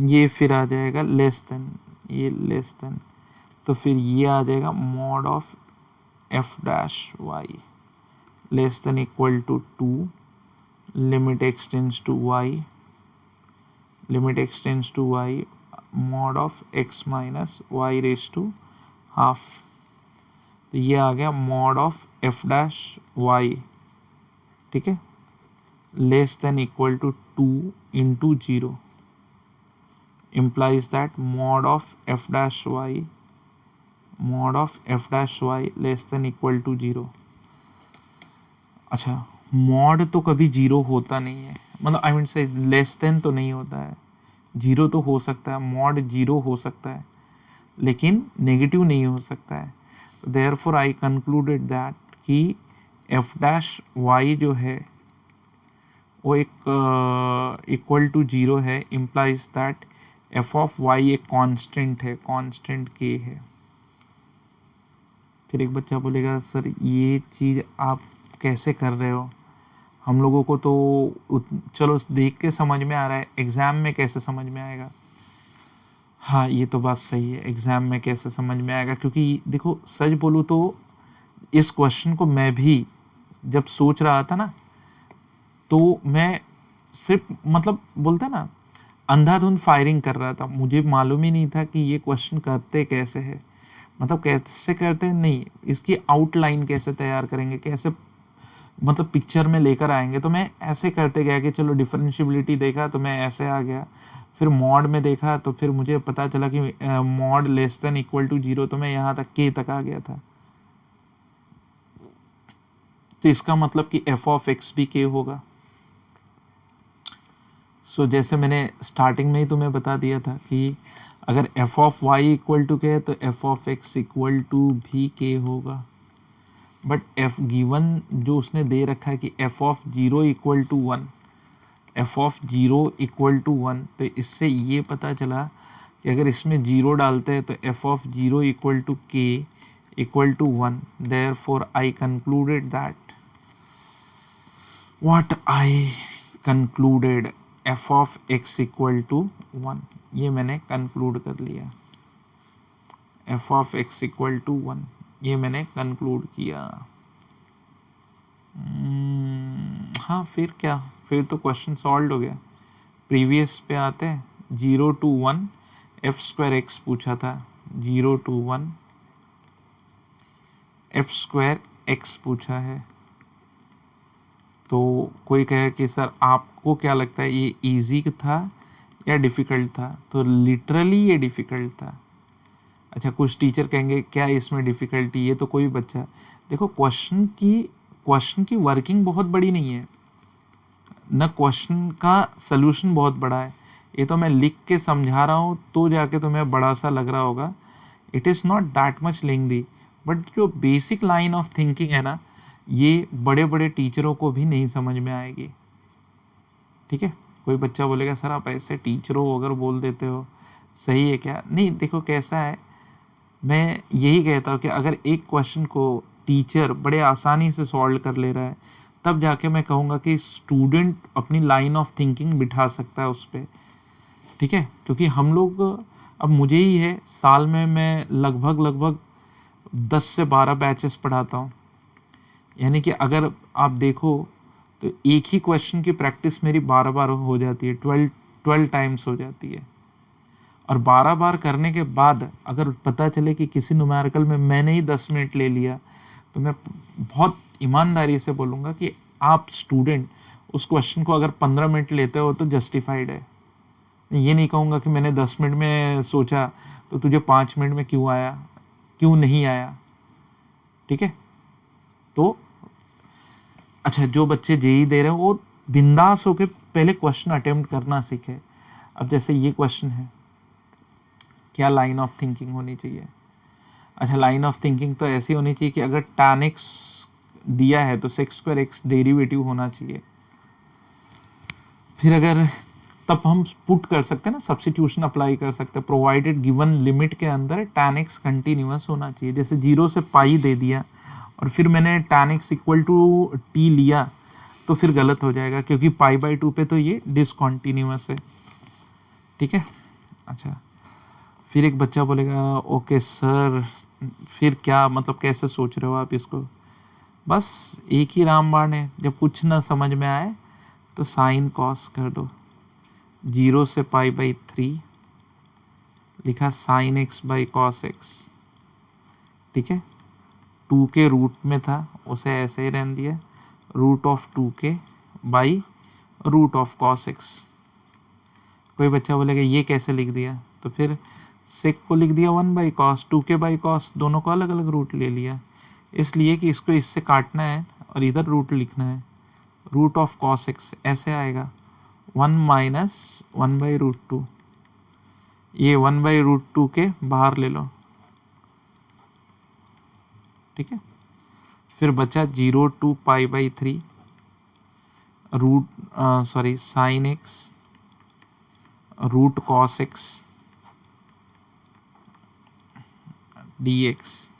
ये फिर आ जाएगा लेस देन, ये लेस देन, तो फिर ये आ जाएगा mod of f dash y less than equal to 2 limit x tends to y, limit x tends to y mod of x minus y raise to half. तो ये आ गया mod of f dash y, ठीक है, less than equal to 2 into 0 implies that mod of f dash y, mod of f dash y less than equal to 0। अच्छा, मॉड तो कभी 0 होता नहीं है, मतलब आई मीन से लेस देन तो नहीं होता है, 0 तो हो सकता है, मॉड 0 हो सकता है लेकिन नेगेटिव नहीं हो सकता है। देयरफॉर आई कंक्लूडेड दैट कि f डैश y जो है वो एक इक्वल टू 0 है, implies that f of y एक कांस्टेंट है, कांस्टेंट के है। फिर एक बच्चा बोलेगा सर ये चीज़ आप कैसे कर रहे हो, हम लोगों को तो चलो देख के समझ में आ रहा है, एग्ज़ाम में कैसे समझ में आएगा। हाँ ये तो बात सही है, एग्ज़ाम में कैसे समझ में आएगा, क्योंकि देखो सच बोलूँ तो इस क्वेश्चन को मैं भी जब सोच रहा था ना, तो मैं सिर्फ मतलब बोलता ना अंधाधुंध फायरिंग कर रहा था, मुझे मालूम ही नहीं था कि ये क्वेश्चन करते कैसे है, मतलब कैसे करते नहीं, इसकी आउटलाइन कैसे तैयार करेंगे, कैसे मतलब पिक्चर में लेकर आएंगे। तो मैं ऐसे करते गया कि चलो डिफरेंशियबिलिटी देखा तो मैं ऐसे आ गया, फिर मॉड में देखा तो फिर मुझे पता चला कि mod less than equal to 0, तो मैं यहाँ तक के तक आ गया था। तो इसका मतलब कि एफ ऑफ एक्स भी के होगा। सो जैसे मैंने स्टार्टिंग में ही तुम्हें बता दिया था कि अगर f of y equal to k है तो f of x equal to भी के होगा। बट एफ गिवन जो उसने दे रखा है कि f of 0 equal to 1, f of 0 equal to 1, तो इससे ये पता चला कि अगर इसमें 0 डालते हैं तो f of 0 equal to k equal to 1। Therefore I concluded that what I concluded f of x equal to 1, ये मैंने कंक्लूड कर लिया। F of x equal to 1 ये मैंने कंक्लूड किया। हाँ फिर क्या, फिर तो क्वेश्चन सॉल्व हो गया। प्रीवियस पे आते हैं, 0 to 1 एफ स्क्वायर एक्स पूछा था, 0 to 1 एफ स्क्वायर एक्स पूछा है। तो कोई कहे कि सर आपको क्या लगता है ये इजी था या डिफ़िकल्ट था, तो लिटरली ये डिफ़िकल्ट था। अच्छा कुछ टीचर कहेंगे क्या इसमें डिफ़िकल्टी, ये तो कोई बच्चा, देखो क्वेश्चन की वर्किंग बहुत बड़ी नहीं है न, क्वेश्चन का सलूशन बहुत बड़ा है। ये तो मैं लिख के समझा रहा हूँ तो जाके तुम्हें बड़ा सा लग रहा होगा, it is not that much lengthy, but जो बेसिक लाइन ऑफ थिंकिंग है ना, ये बड़े बड़े टीचरों को भी नहीं समझ में आएगी। ठीक है, कोई बच्चा बोलेगा सर आप ऐसे टीचर हो अगर बोल देते हो, सही है क्या? नहीं, देखो कैसा है, मैं यही कहता हूँ कि अगर एक क्वेश्चन को टीचर बड़े आसानी से सॉल्व कर ले रहा है, तब जाके मैं कहूँगा कि स्टूडेंट अपनी लाइन ऑफ थिंकिंग बिठा सकता है उस पर, ठीक है? क्योंकि हम लोग, अब मुझे ही है, साल में मैं लगभग 10 से 12 बैचेस पढ़ाता हूँ, यानी कि अगर आप देखो तो एक ही क्वेश्चन की प्रैक्टिस मेरी 12 बार हो जाती है, 12 टाइम्स हो जाती है। और 12 बार करने के बाद अगर पता चले कि किसी न्यूमेरिकल में मैंने ही 10 मिनट ले लिया, तो मैं बहुत ईमानदारी से बोलूँगा कि आप स्टूडेंट उस क्वेश्चन को अगर 15 मिनट लेते हो तो जस्टिफाइड है। मैं ये नहीं कहूँगा कि मैंने 10 मिनट में सोचा तो तुझे 5 मिनट में क्यों आया, क्यों नहीं आया, ठीक है? तो अच्छा, जो बच्चे जेई दे रहे हैं वो बिंदास होकर पहले क्वेश्चन अटेम्प्ट करना सीखे। अब जैसे ये क्वेश्चन है, क्या लाइन ऑफ थिंकिंग होनी चाहिए? अच्छा, लाइन ऑफ थिंकिंग तो ऐसी होनी चाहिए कि अगर tan x दिया है तो sec स्क्वायर x डेरिवेटिव होना चाहिए। फिर अगर, तब हम पुट कर सकते हैं ना, सब्स्टिट्यूशन अप्लाई कर सकते हैं, प्रोवाइडेड गिवन लिमिट के अंदर tan x कंटिन्यूअस होना चाहिए। जैसे 0 से पाई दे दिया और फिर मैंने tan x equal to t लिया तो फिर गलत हो जाएगा, क्योंकि π/2 पे तो ये डिसकॉन्टिन्यूअस है, ठीक है? अच्छा, फिर एक बच्चा बोलेगा ओके सर, फिर क्या मतलब, कैसे सोच रहे हो आप इसको? बस एक ही रामबाण है, जब कुछ ना समझ में आए तो साइन कॉस कर दो। 0 से π/3 लिखा sine x by cos x, ठीक है? 2 के रूट में था, उसे ऐसे ही रहने दिया, root of 2k by root of cos x। कोई बच्चा बोलेगा ये कैसे लिख दिया? तो फिर सेक को लिख दिया 1 by cos, 2k by cos, दोनों को अलग अलग रूट ले लिया, इसलिए कि इसको इससे काटना है और इधर रूट लिखना है। रूट ऑफ कॉस एक्स ऐसे आएगा 1 माइनस 1/√2, ये 1/√2 के बाहर ले लो, ठीक है? फिर बचा 0 to π/3 sine X root cos X dx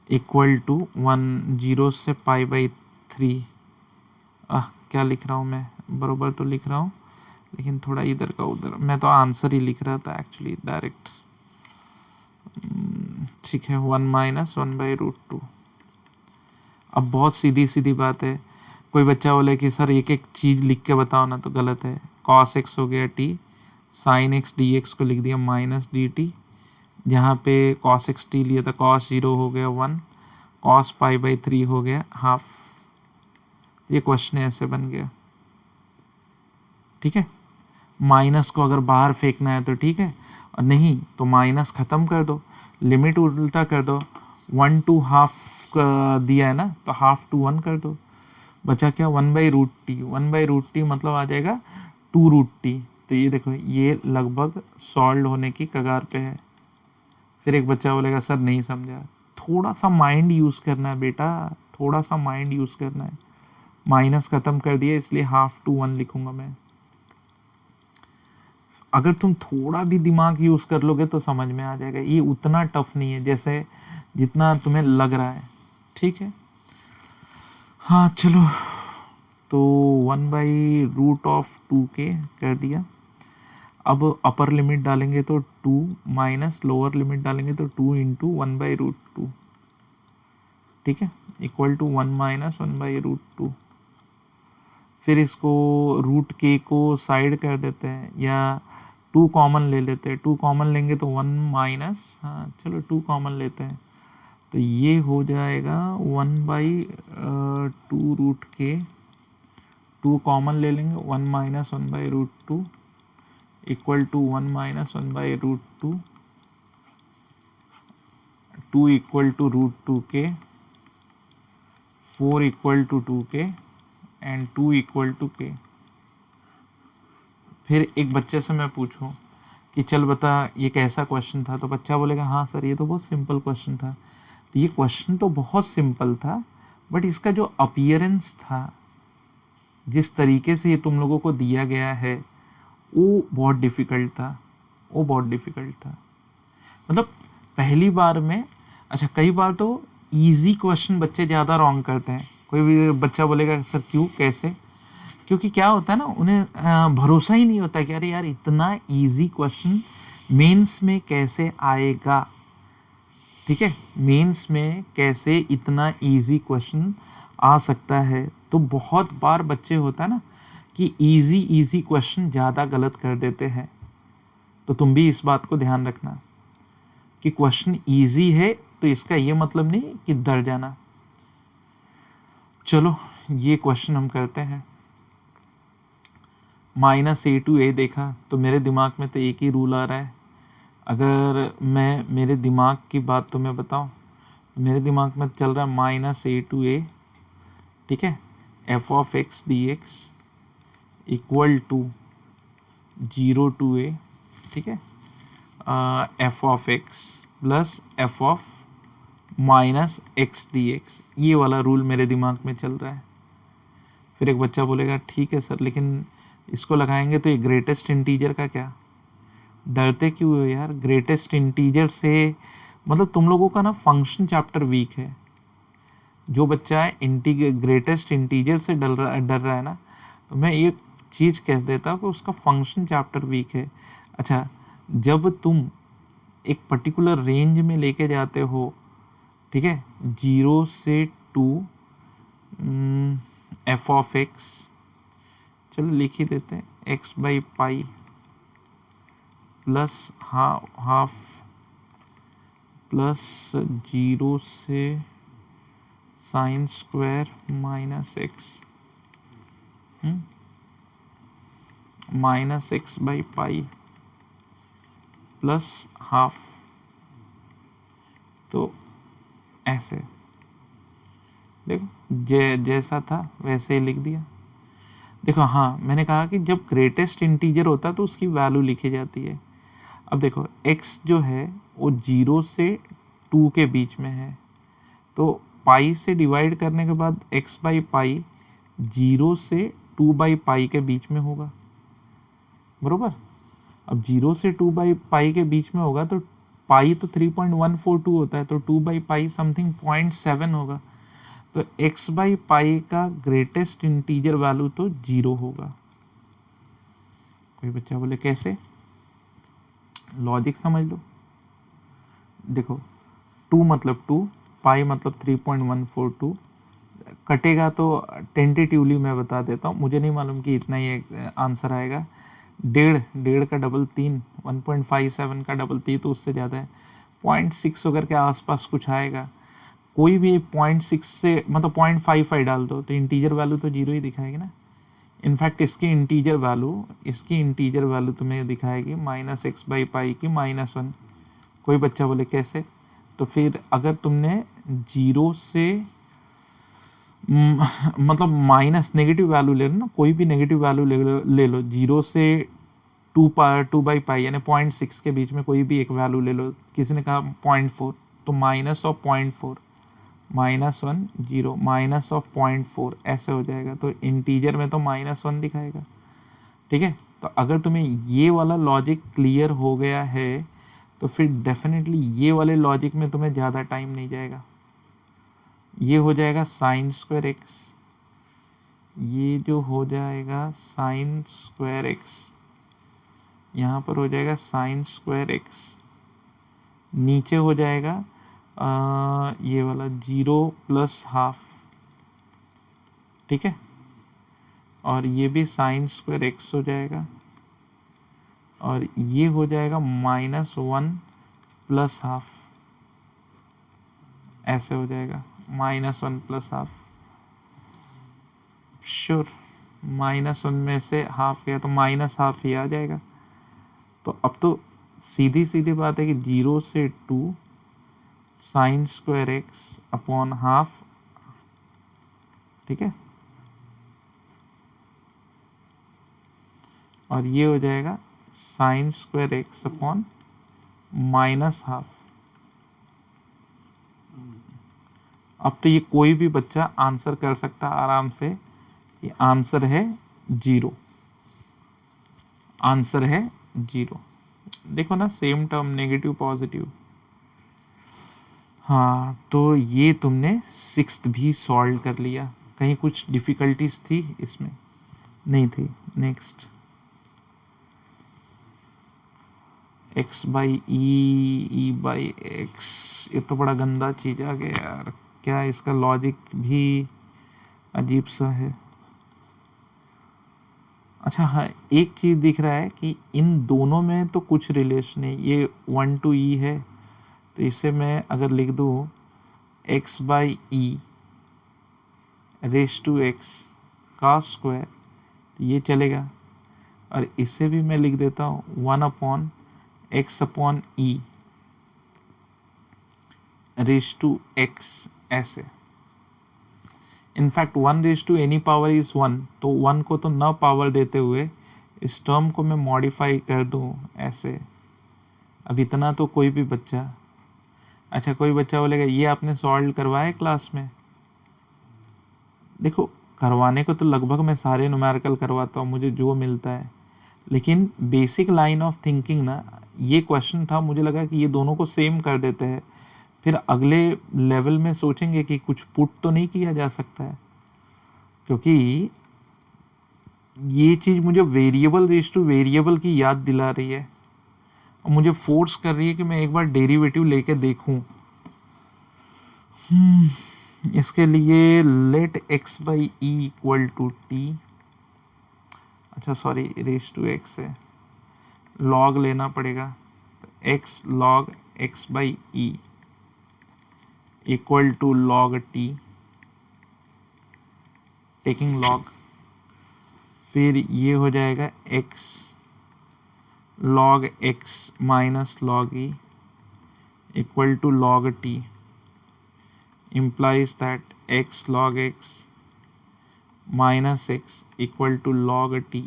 equal to 0 से π/3। क्या लिख रहा हूँ मैं, बरोबर तो लिख रहा हूँ, लेकिन थोड़ा इधर का उधर, मैं तो आंसर ही लिख रहा था एक्चुअली डायरेक्ट, ठीक है? 1 माइनस 1/√2। अब बहुत सीधी सीधी बात है, कोई बच्चा बोले कि सर एक एक चीज़ लिख के बताओ ना, तो गलत है। कॉस एक्स हो गया t, sine x D x को लिख दिया माइनस डी टी, जहाँ पे कॉस एक्स टी लिया था कॉस 0 हो गया 1, कॉस π/3 हो गया हाफ। ये क्वेश्चन ऐसे बन गया, ठीक है? माइनस को अगर बाहर फेंकना है तो ठीक है, और नहीं तो माइनस ख़त्म कर दो, लिमिट उल्टा कर दो, 1 to हाफ दिया है ना, तो हाफ टू 1 कर दो, बचा क्या 1/√t। 1/√t मतलब आ जाएगा 2√t। तो ये देखो, ये लगभग सॉल्व होने की कगार पे है। फिर एक बच्चा बोलेगा सर नहीं समझा, थोड़ा सा माइंड यूज़ करना है बेटा, थोड़ा सा माइंड यूज़ करना है। माइनस ख़त्म कर दिया, इसलिए हाफ टू 1 लिखूंगा मैं। अगर तुम थोड़ा भी दिमाग यूज़ कर लोगे तो समझ में आ जाएगा, ये उतना टफ नहीं है जैसे जितना तुम्हें लग रहा है, ठीक है? हाँ चलो, तो 1/√2k कर दिया। अब अपर लिमिट डालेंगे तो 2 माइनस लोअर लिमिट डालेंगे तो 2 इंटू 1/√2, ठीक है? Equal to 1 minus 1/√2। फिर इसको रूट के को साइड कर देते हैं, या 2 कॉमन ले लेते हैं। 2 कॉमन लेंगे तो 1 माइनस, हाँ चलो 2 कॉमन लेते हैं, तो ये हो जाएगा 1/2√k। 2 कॉमन ले लेंगे, 1 minus 1/√2 equal to 1 minus 1/√2, 2 equal to √2k, 4 equal to 2k and 2 equal to k। फिर एक बच्चे से मैं पूछूं कि चल बता ये कैसा क्वेश्चन था, तो बच्चा बोलेगा हाँ सर ये तो बहुत सिंपल क्वेश्चन था। तो ये क्वेश्चन तो बहुत सिंपल था, बट इसका जो अपीयरेंस था जिस तरीके से ये तुम लोगों को दिया गया है वो बहुत डिफ़िकल्ट था, वो बहुत डिफ़िकल्ट था। मतलब पहली बार में, अच्छा कई बार तो इजी क्वेश्चन बच्चे ज़्यादा रॉन्ग करते हैं। कोई भी बच्चा बोलेगा सर क्यों, कैसे? क्योंकि क्या होता है ना, उन्हें भरोसा ही नहीं होता कि अरे यार इतना इजी क्वेश्चन मेंस में कैसे आएगा। ठीक है, मेंस में कैसे इतना इजी क्वेश्चन आ सकता है। तो बहुत बार बच्चे होता है ना कि इजी क्वेश्चन ज़्यादा गलत कर देते हैं। तो तुम भी इस बात को ध्यान रखना कि क्वेश्चन इजी है तो इसका ये मतलब नहीं कि डर जाना। चलो ये क्वेश्चन हम करते हैं। -a देखा तो मेरे दिमाग में तो एक ही रूल आ रहा है। अगर मैं मेरे दिमाग की बात तो मैं बताऊं, मेरे दिमाग में चल रहा है -a, ठीक है, f(x) dx equal to 0 to a, ठीक है, f(x) प्लस f(-x) dx। ये वाला रूल मेरे दिमाग में चल रहा है। फिर एक बच्चा बोलेगा ठीक है सर, लेकिन इसको लगाएंगे तो ये ग्रेटेस्ट इंटीजर का क्या? डरते क्यों हो यार? ग्रेटेस्ट इंटीजर से मतलब तुम लोगों का ना फंक्शन चैप्टर वीक है। जो बच्चा है ग्रेटेस्ट इंटीजर से डर रहा है ना, तो मैं एक चीज़ कह देता हूँ कि उसका फंक्शन चैप्टर वीक है। अच्छा, जब तुम एक पर्टिकुलर रेंज में लेके जाते हो, ठीक है, 0 से 2 f(x), चलो लिख ही देते हैं, x/π प्लस हाफ प्लस 0 से sine square -x -x/π plus half. तो ऐसे देखो, जैसा था वैसे ही लिख दिया। देखो हाँ, मैंने कहा कि जब ग्रेटेस्ट इंटीजर होता है तो उसकी वैल्यू लिखी जाती है। अब देखो x जो है वो 0 से 2 के बीच में है, तो पाई से डिवाइड करने के बाद x/π 0 से 2/π के बीच में होगा, बरोबर। अब 0 से 2/π के बीच में होगा तो पाई तो 3.142 होता है, तो 2/π समथिंग 0.7 होगा। तो x/π का ग्रेटेस्ट इंटीजर वैल्यू तो 0 होगा। कोई बच्चा बोले कैसे? लॉजिक समझ लो। देखो 2 मतलब 2, पाई मतलब 3.142, कटेगा तो टेंटेटिवली मैं बता देता हूँ, मुझे नहीं मालूम कि इतना ही आंसर आएगा। 1.5 का डबल 3, 1.57 का डबल 3 तो उससे ज़्यादा है, 0.6 वगैरह के आसपास कुछ आएगा। कोई भी 0.6 से मतलब 0.55 डाल दो तो इंटीजर वैल्यू तो 0 ही दिखाएगी ना। इनफैक्ट इसकी इंटीजर वैल्यू तुम्हें दिखाएगी -x/π की -1। कोई बच्चा बोले कैसे? तो फिर अगर तुमने 0 से मतलब माइनस नेगेटिव वैल्यू ले लो ना, कोई भी नेगेटिव वैल्यू ले लो 0 से 2/π यानी 0.6 के बीच में कोई भी एक वैल्यू ले लो। किसी ने कहा 0.4, तो माइनस ऑफ 0.4 -1 0 माइनस ऑफ 0.4 ऐसे हो जाएगा। तो इंटीजर में तो -1 दिखाएगा, ठीक है। तो अगर तुम्हें ये वाला लॉजिक क्लियर हो गया है तो फिर डेफिनेटली ये वाले लॉजिक में तुम्हें ज़्यादा टाइम नहीं जाएगा। ये हो जाएगा sin²x, ये जो हो जाएगा sin²x, यहाँ पर हो जाएगा sin²x, नीचे हो जाएगा ये वाला 0 + ½ ठीक है, और ये भी sin²x हो जाएगा, और ये हो जाएगा -1 + ½ ऐसे हो जाएगा, -1 + ½ श्योर। -1 में से हाफ गया तो -½ ही आ जाएगा। तो अब तो सीधी सीधी बात है कि 0 से 2 sin²x/½ ठीक है, और ये हो जाएगा sin²x/-½ अब तो ये कोई भी बच्चा आंसर कर सकता है आराम से ये आंसर है 0, आंसर है 0। देखो ना, सेम टर्म, नेगेटिव पॉजिटिव। हाँ, तो ये तुमने सिक्स्थ भी सॉल्व कर लिया। कहीं कुछ डिफिकल्टीज थी इसमें? नहीं थी। Next, x by E by x, ये तो बड़ा गंदा चीज आ गया यार। क्या इसका लॉजिक भी अजीब सा है। अच्छा हाँ, एक चीज दिख रहा है कि इन दोनों में तो कुछ रिलेशन है। ये 1 to e है, तो इसे मैं अगर लिख दूँ x by e raise to x का स्क्वायर, तो ये चलेगा। और इसे भी मैं लिख देता हूँ 1 upon x upon e raise to x, ऐसे। In fact 1 raise to any power is 1, तो 1 को तो न पावर देते हुए इस टर्म को मैं मॉडिफाई कर दूँ ऐसे। अब इतना तो कोई भी बच्चा, अच्छा कोई बच्चा बोलेगा ये आपने सॉल्व करवाया क्लास में? देखो, करवाने को तो लगभग मैं सारे न्यूमेरिकल करवाता हूँ, मुझे जो मिलता है। लेकिन बेसिक लाइन ऑफ थिंकिंग ना, ये क्वेश्चन था, मुझे लगा कि ये दोनों को सेम कर देते हैं, फिर अगले लेवल में सोचेंगे कि कुछ पुट तो नहीं किया जा सकता है। क्योंकि ये चीज़ मुझे वेरिएबल रेस टू वेरिएबल की याद दिला रही है और मुझे फोर्स कर रही है कि मैं एक बार डेरिवेटिव लेके देखूं। इसके लिए let x by e equal to t, अच्छा सॉरी, रेस टू एक्स है, लॉग लेना पड़ेगा। तो x log x by e equal to log t, taking log. फिर ये हो जाएगा x log x minus log e equal to log t, implies that x log x minus x equal to log t।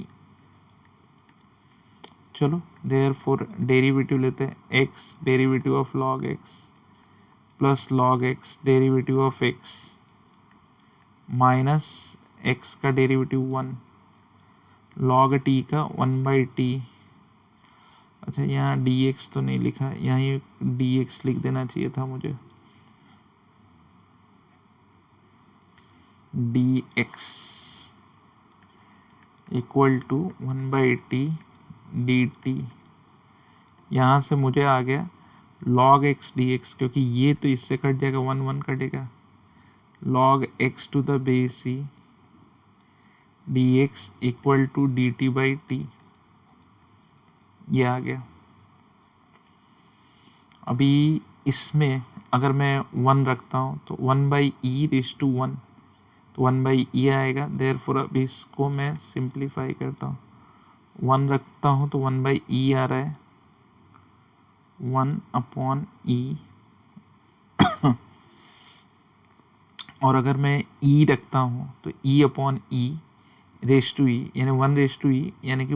चलो therefore डेरिवेटिव लेते हैं, x derivative of log x plus log x derivative of x minus x का डेरिवेटिव 1 log t का 1 बाई टी। अच्छा यहाँ dx तो नहीं लिखा, यहाँ ये dx लिख देना चाहिए था मुझे। dx equal to 1 by t d t. यहाँ से मुझे आ गया log x dx, क्योंकि ये तो इससे कट जाएगा, 1 1 कटेगा। log x to the base e dx equal to d t by t, ये आ गया। अभी इसमें अगर मैं 1 रखता हूँ तो 1 बाई ई रेस टू 1, तो 1 बाई ई आएगा। देयरफॉर अब इसको मैं सिंप्लीफाई करता हूँ, 1 रखता हूँ तो 1 बाई ई आ रहा है, 1 अपॉन ई। और अगर मैं ई रखता हूँ तो e upon e raise to e, यानी 1 रेस टू ई, यानी कि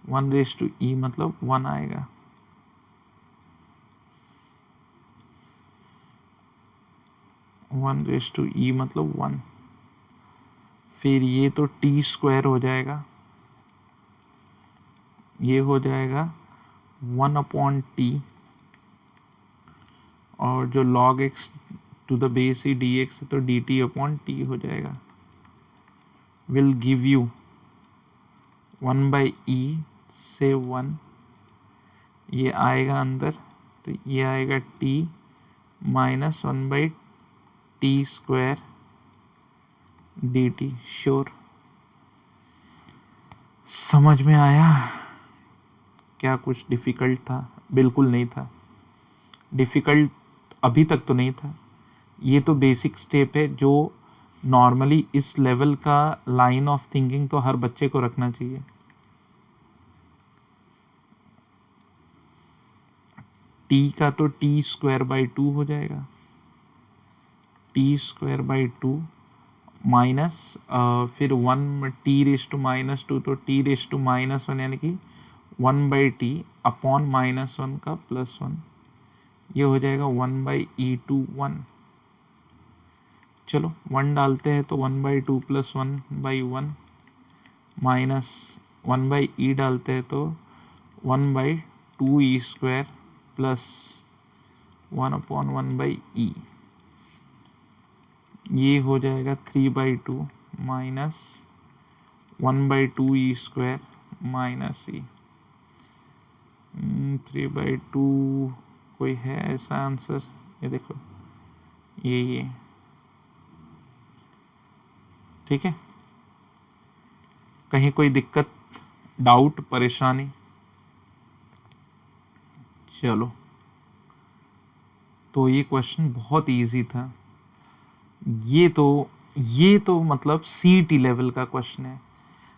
1 रेस टू ई मतलब 1 आएगा। वन रेस टू ई मतलब 1। फिर ये तो टी स्क्वायर हो जाएगा, ये हो जाएगा 1 अपॉन टी, और जो log x to the base ही dx है तो dt अपॉन टी हो जाएगा। Will give you 1 by e से 1, ये आएगा अंदर, तो ये आएगा t minus 1 by t square dt। Sure, समझ में आया? क्या कुछ डिफ़िकल्ट था? बिल्कुल नहीं था डिफ़िकल्ट, अभी तक तो नहीं था। ये तो बेसिक स्टेप है जो नॉर्मली इस लेवल का लाइन ऑफ थिंकिंग तो हर बच्चे को रखना चाहिए। टी का तो टी स्क्वायर बाई 2 हो जाएगा, टी स्क्वायर बाई 2 माइनस फिर 1 टी रेस टू माइनस 2, तो टी रेस टू माइनस 1, यानी कि 1 बाई टी अपॉन माइनस 1 का प्लस 1, ये हो जाएगा 1 बाई ई टू 1। चलो 1 डालते हैं तो 1/2 प्लस 1/1 माइनस 1/e डालते हैं तो 1/2e² प्लस 1/1/e, ये हो जाएगा 3/2 माइनस 1/2e² माइनस e। 3/2 कोई है ऐसा आंसर? ये देखो ये ठीक है। कहीं कोई दिक्कत, डाउट, परेशानी? चलो, तो ये क्वेश्चन बहुत इजी था। ये तो मतलब CET लेवल का क्वेश्चन है।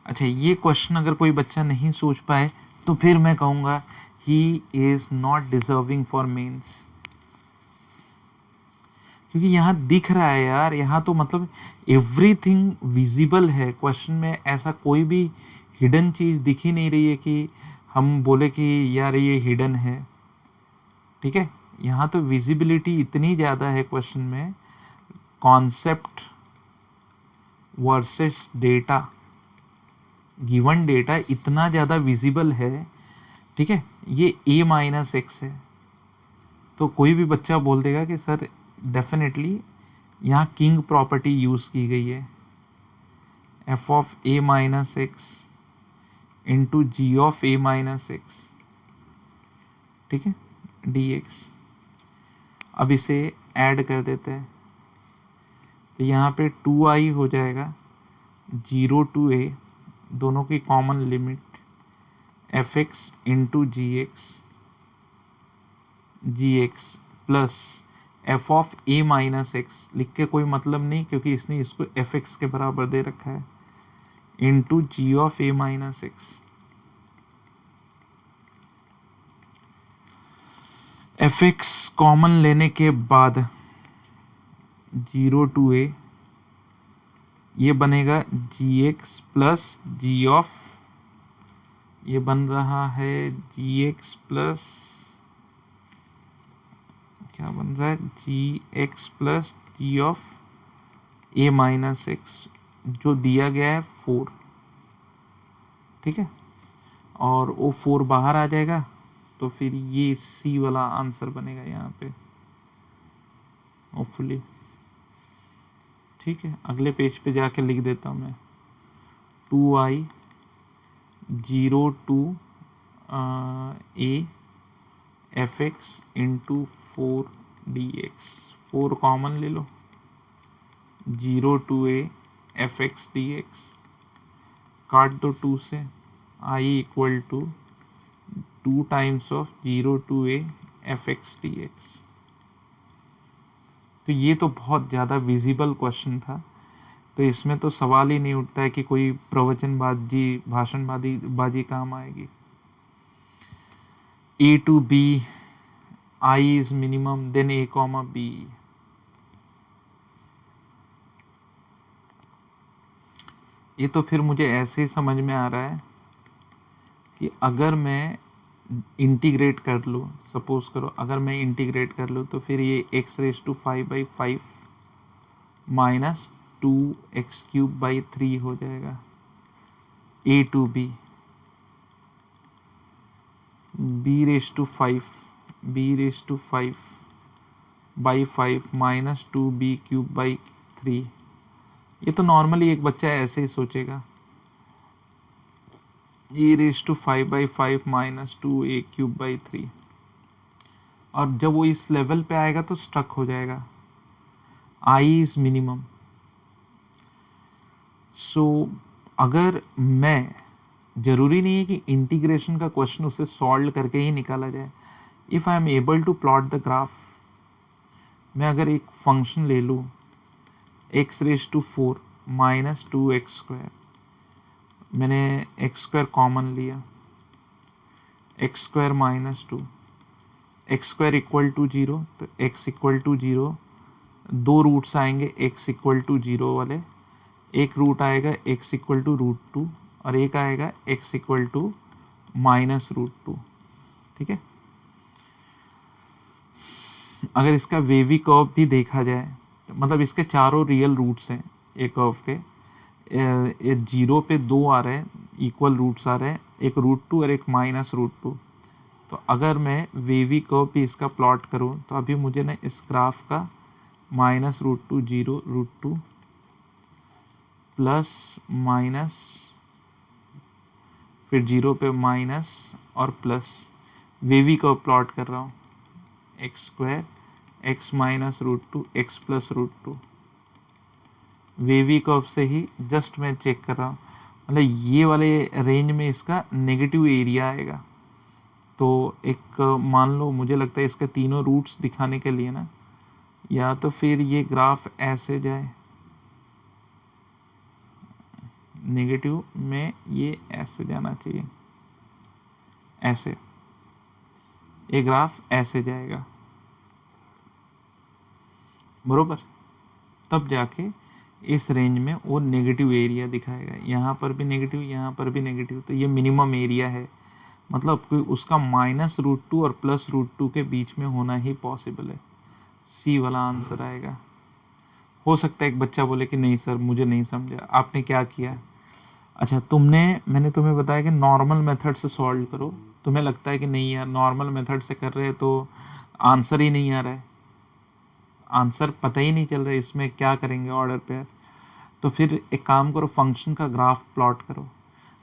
अच्छा, ये क्वेश्चन अगर कोई बच्चा नहीं सोच पाए तो फिर मैं कहूँगा he is not deserving for Mains, क्योंकि यहाँ दिख रहा है यार, यहाँ तो मतलब एवरीथिंग विजिबल है क्वेश्चन में। ऐसा कोई भी हिडन चीज़ दिख ही नहीं रही है कि हम बोले कि यार ये हिडन है। ठीक है, यहाँ तो विजिबिलिटी इतनी ज़्यादा है क्वेश्चन में, concept versus data, given data इतना ज़्यादा विजिबल है। ठीक है, ये a-x है, तो कोई भी बच्चा बोल देगा कि सर डेफिनेटली यहाँ किंग प्रॉपर्टी यूज़ की गई है, f(a-x) इंटू g(a-x), ठीक है, dx। अब इसे ऐड कर देते हैं तो यहाँ पे 2i हो जाएगा, 0 to a, दोनों की common limit fx into gx plus f(a-x), लिख के कोई मतलब नहीं क्योंकि इसने इसको fx के बराबर दे रखा है, इंटू g(a-x). fx कॉमन लेने के बाद 0 to a, ये बनेगा gx प्लस g, ये बन रहा है gx प्लस, क्या बन रहा है, gx प्लस g(a-x), जो दिया गया है 4। ठीक है, और वो 4 बाहर आ जाएगा तो फिर ये C वाला आंसर बनेगा यहाँ पे होपफुली। ठीक है, अगले पेज पे जाके लिख देता हूँ मैं, 2i 0 to a fx into 4 dx, 4 common ले लो, 0 to a fx dx, काट दो 2 से, i equal to 2 times of 0 to a fx dx। तो ये तो बहुत ज़्यादा विजिबल क्वेश्चन था, तो इसमें तो सवाल ही नहीं उठता है कि कोई प्रवचनबाजी, भाषणबाजी काम आएगी। A to B, I is minimum, then A, B। ये तो फिर मुझे ऐसे समझ में आ रहा है कि अगर मैं इंटीग्रेट कर लूँ, सपोज करो अगर मैं इंटीग्रेट कर लूँ तो फिर ये x⁵ माइनस 2x³ हो जाएगा। A to B, b⁵ minus 2b³ ये तो नॉर्मली एक बच्चा ऐसे ही सोचेगा, e⁵ माइनस 2a³ और जब वो इस लेवल पे आएगा तो स्ट्रक हो जाएगा, I इज मिनिमम। सो अगर मैं, ज़रूरी नहीं है कि इंटीग्रेशन का क्वेश्चन उसे सॉल्व करके ही निकाला जाए, if I am able to plot the graph, मैं अगर एक फंक्शन ले लूँ x⁴ माइनस 2x², मैंने x² कॉमन लिया, x² minus 2, x² equal to 0, तो x इक्वल टू 0, 2 रूट्स आएंगे x इक्वल टू 0 वाले, एक रूट आएगा x इक्वल टू √2 और एक आएगा x इक्वल टू माइनस √2। ठीक है, अगर इसका वेवी कर्व भी देखा जाए तो मतलब इसके चारों रियल रूट्स हैं एक कर्व के, 0 पे 2 आ रहे हैं, इक्वल रूट्स आ रहे हैं, एक √2 और एक -√2। तो अगर मैं वेवी कर्व पे इसका प्लॉट करूं तो अभी मुझे ना इस ग्राफ का -√2 0 √2 प्लस माइनस, फिर 0 पे माइनस और प्लस, वेवी कर्व प्लॉट कर रहा हूँ, x² x -√2 x plus √2। Wavy curve से ही जस्ट मैं चेक कर रहा हूँ, मतलब ये वाले रेंज में इसका नेगेटिव एरिया आएगा। तो एक मान लो मुझे लगता है इसके तीनों रूट्स दिखाने के लिए ना, या तो फिर ये ग्राफ ऐसे जाए, नेगेटिव में ये ऐसे जाना चाहिए, ऐसे ये ग्राफ ऐसे जाएगा, बरोबर। तब जाके इस रेंज में वो नेगेटिव एरिया दिखाएगा, यहाँ पर भी नेगेटिव, यहाँ पर भी नेगेटिव, तो ये मिनिमम एरिया है, मतलब कि उसका -√2 और +√2 के बीच में होना ही पॉसिबल है। सी वाला आंसर आएगा। हो सकता है एक बच्चा बोले कि नहीं सर मुझे नहीं समझा, आपने क्या किया। अच्छा, मैंने तुम्हें बताया कि नॉर्मल मेथड से सॉल्व करो, तुम्हें लगता है कि नहीं यार नॉर्मल मेथड से कर रहे हैं तो आंसर ही नहीं आ रहा है, आंसर पता ही नहीं चल रहा है, इसमें क्या करेंगे ऑर्डर पेयर। तो फिर एक काम करो, फंक्शन का ग्राफ प्लॉट करो।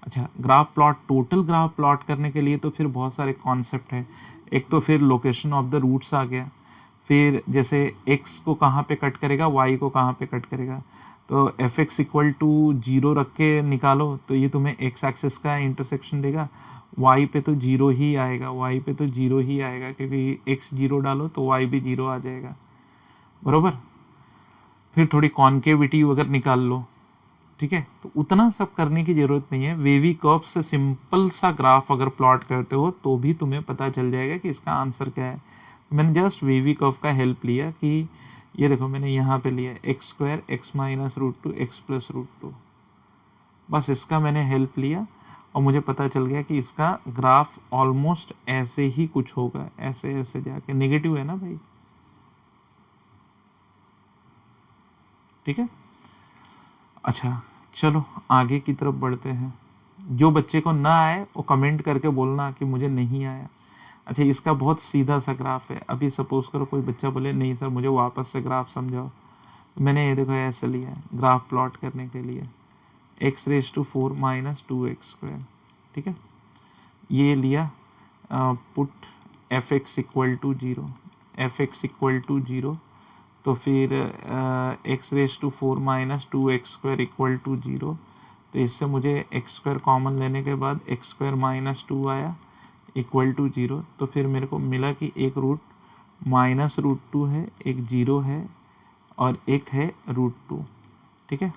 अच्छा, graph plot, total graph plot करने के लिए तो फिर बहुत सारे कॉन्सेप्ट है। एक तो फिर लोकेशन ऑफ द रूट्स आ गया, फिर जैसे x को कहाँ पे कट करेगा, y को कहाँ पे कट करेगा, तो fx = 0 रख के निकालो तो ये तुम्हें x एक्सिस का इंटरसेक्शन देगा, y पे तो 0 ही आएगा, y पे तो 0 ही आएगा क्योंकि x 0 डालो तो y भी 0 आ जाएगा, बरोबर। फिर थोड़ी कॉन्केविटी वगैरह निकाल लो, ठीक है। तो उतना सब करने की ज़रूरत नहीं है, वेवी कर्व से सिंपल सा ग्राफ अगर प्लॉट करते हो तो भी तुम्हें पता चल जाएगा कि इसका आंसर क्या है। मैंने जस्ट वेवी कर्व का हेल्प लिया कि ये देखो मैंने यहाँ पे लिया x² x -√2 x प्लस √2, बस इसका मैंने हेल्प लिया और मुझे पता चल गया कि इसका ग्राफ ऑलमोस्ट ऐसे ही कुछ होगा, ऐसे ऐसे जाके, नेगेटिव है ना भाई, ठीक है। अच्छा चलो आगे की तरफ बढ़ते हैं। जो बच्चे को ना आए वो कमेंट करके बोलना कि मुझे नहीं आया। अच्छा, इसका बहुत सीधा सा ग्राफ है। अभी सपोज करो कोई बच्चा बोले नहीं सर मुझे वापस से ग्राफ समझाओ, तो मैंने ये देखो ऐसे लिया है ग्राफ प्लॉट करने के लिए, x⁴ - 2x², ठीक है। ये लिया, पुट fx = 0, fx = 0, तो फिर x⁴ - 2x² = 0, तो इससे मुझे x² कॉमन लेने के बाद x² - 2 आया = 0, तो फिर मेरे को मिला कि एक रूट -√2 है, एक 0 है और एक है √2, ठीक है।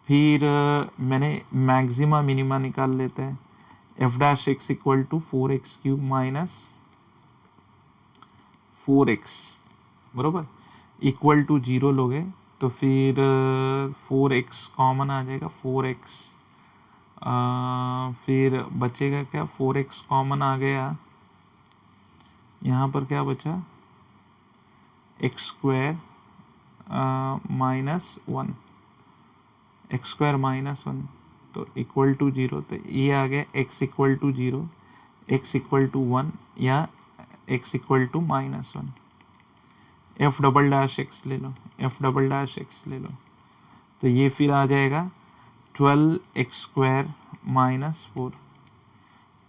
फिर मैंने मैक्सिमा मिनिमा निकाल लेते हैं, f' = 4x³ - 4x, बरोबर, = 0 लोगे तो फिर 4x कॉमन आ जाएगा, 4x, फिर बचेगा क्या, 4x कॉमन आ गया, यहाँ पर क्या बचा, x² -1, x² -1, तो = 0, तो ये आ गया x = 0, x = 1 या x = -1। f" ले लो, f" ले लो, तो ये फिर आ जाएगा 12x² -4,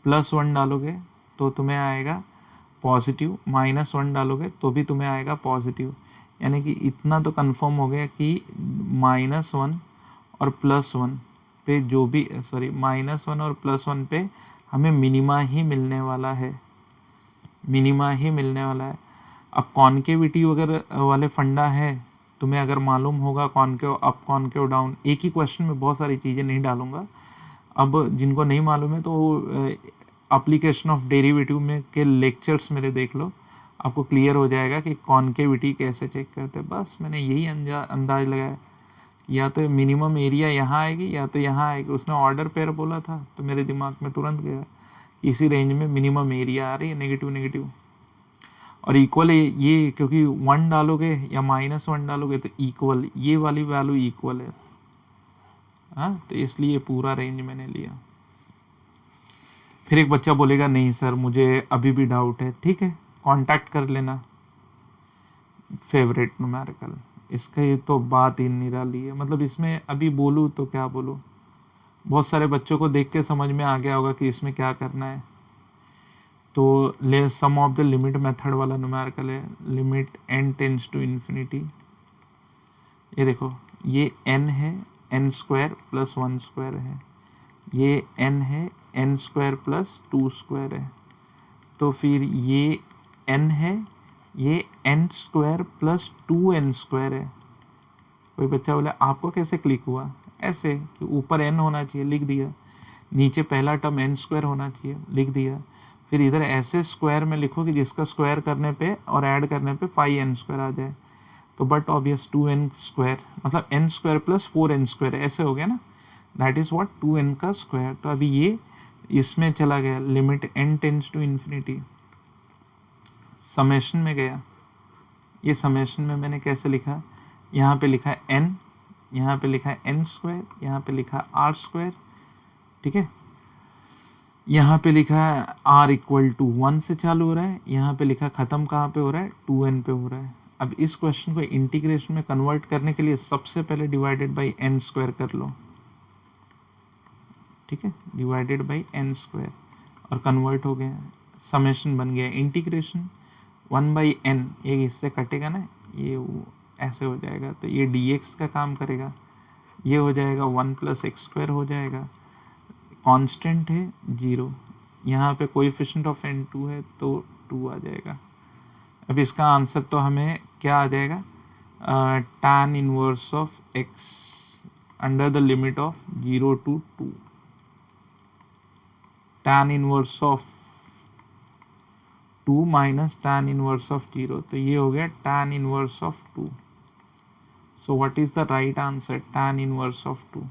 +1 डालोगे तो तुम्हें आएगा पॉजिटिव, -1 डालोगे तो भी तुम्हें आएगा पॉजिटिव, यानी कि इतना तो कंफर्म हो गया कि -1 और +1 पे जो भी, सॉरी, -1 और +1 पे हमें मिनिमा ही मिलने वाला है, मिनिमा ही मिलने वाला है। अब कॉन्केविटी वगैरह वाले फंडा है, तुम्हें अगर मालूम होगा कॉन्केव अप कॉन्केव डाउन, एक ही क्वेश्चन में बहुत सारी चीज़ें नहीं डालूंगा, अब जिनको नहीं मालूम है तो एप्लीकेशन ऑफ डेरिवेटिव में के लेक्चर्स मेरे देख लो, आपको क्लियर हो जाएगा कि कॉन्केविटी कैसे चेक करते हैं। बस मैंने यही अंदाज लगाया, या तो मिनिमम एरिया यहाँ आएगी या तो यहाँ आएगी, उसने ऑर्डर पेयर बोला था तो मेरे दिमाग में तुरंत गया इसी रेंज में मिनिमम एरिया आ रही है, नेगेटिव नेगेटिव। और इक्वल ये क्योंकि 1 डालोगे या -1 डालोगे तो इक्वल, ये वाली वैल्यू इक्वल है। हाँ, तो इसलिए पूरा रेंज मैंने लिया। फिर एक बच्चा बोलेगा नहीं सर मुझे अभी भी डाउट है, ठीक है, कांटेक्ट कर लेना फेवरेट न्यूमेरिकल। इसका ये तो बात ही निराली है, मतलब इसमें अभी बोलूँ तो क्या बोलूँ, बहुत सारे बच्चों को देख के समझ में आ गया होगा कि इसमें क्या करना है। तो ले sum of the limit method वाला न्यूमेरिकल है, limit n tends to infinity. ये देखो ये n है n² + 1² है, ये n है n² + 2² है, तो फिर ये n है, ये n² + 2n² है। कोई बच्चा बोले आपको कैसे क्लिक हुआ? ऐसे कि ऊपर n होना चाहिए, लिख दिया, नीचे पहला टर्म n² होना चाहिए, लिख दिया, फिर इधर ऐसे स्क्वायर में लिखो कि जिसका स्क्वायर करने पे और ऐड करने पे 5n² आ जाए। तो बट ऑब्वियस 2n² मतलब n² + 4n² ऐसे हो गया ना, दैट इज व्हाट 2n का स्क्वायर। तो अभी ये इसमें चला गया, limit n tends to infinity, summation में गया। ये समेशन में मैंने कैसे लिखा, यहाँ पे लिखा है n, यहाँ पे लिखा है n², यहाँ पे लिखा है r², ठीक है, यहाँ पे लिखा है r = 1 से चालू हो रहा है, यहाँ पे लिखा ख़त्म कहाँ पे हो रहा है, 2n पे हो रहा है। अब इस क्वेश्चन को इंटीग्रेशन में कन्वर्ट करने के लिए सबसे पहले डिवाइडेड बाई n² कर लो, ठीक है, डिवाइडेड बाई n² और कन्वर्ट हो गया, समेशन बन गया। इंटीग्रेशन 1/n, ये इससे कटेगा ना, ये ऐसे हो जाएगा, तो ये dx का काम करेगा, ये हो जाएगा 1 + x² हो जाएगा, कांस्टेंट है 0, यहाँ पे कोएफिशिएंट ऑफ n2 है तो 2 आ जाएगा। अब इसका आंसर तो हमें क्या आ जाएगा, tan inverse of x under the limit of 0 to 2, tan inverse of 2 - tan inverse of 0, तो ये हो गया tan inverse of 2। So what is the right answer, tan inverse of 2।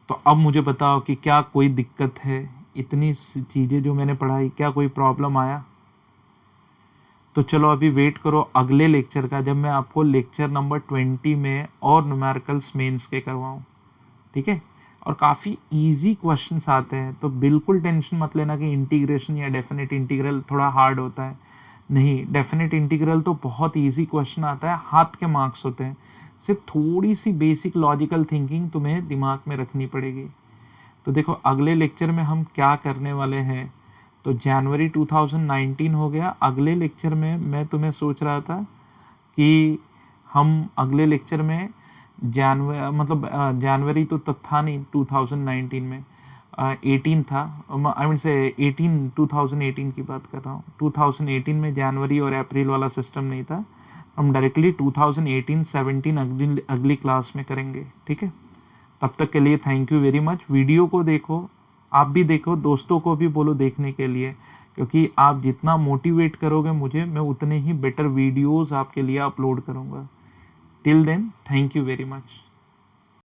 तो अब मुझे बताओ कि क्या कोई दिक्कत है, इतनी चीज़ें जो मैंने पढ़ाई, क्या कोई प्रॉब्लम आया? तो चलो अभी वेट करो अगले लेक्चर का, जब मैं आपको लेक्चर नंबर 20 में और न्यूमेरिकल्स मेंस के करवाऊँ, ठीक है, और काफ़ी इजी क्वेश्चंस आते हैं, तो बिल्कुल टेंशन मत लेना कि इंटीग्रेशन या डेफिनेट इंटीग्रल थोड़ा हार्ड होता है। नहीं, डेफिनेट इंटीग्रल तो बहुत इजी क्वेश्चन आता है, हाथ के मार्क्स होते हैं, सिर्फ थोड़ी सी बेसिक लॉजिकल थिंकिंग तुम्हें दिमाग में रखनी पड़ेगी। तो देखो अगले लेक्चर में हम क्या करने वाले हैं, तो जनवरी 2019 हो गया, अगले लेक्चर में मैं तुम्हें सोच रहा था कि हम अगले लेक्चर में जनवरी तो तब था नहीं 2019 में, 18 था, आई मीन से 2018 की बात कर रहा हूँ। 2018 में जनवरी और अप्रैल वाला सिस्टम नहीं था, हम डायरेक्टली 2018-17 अगली क्लास में करेंगे, ठीक है। तब तक के लिए thank you very much. Video को देखो, आप भी देखो, दोस्तों को भी बोलो देखने के लिए, क्योंकि आप जितना मोटिवेट करोगे मुझे, मैं उतने ही बेटर वीडियोस आपके लिए अपलोड करूँगा। Till then thank you very much.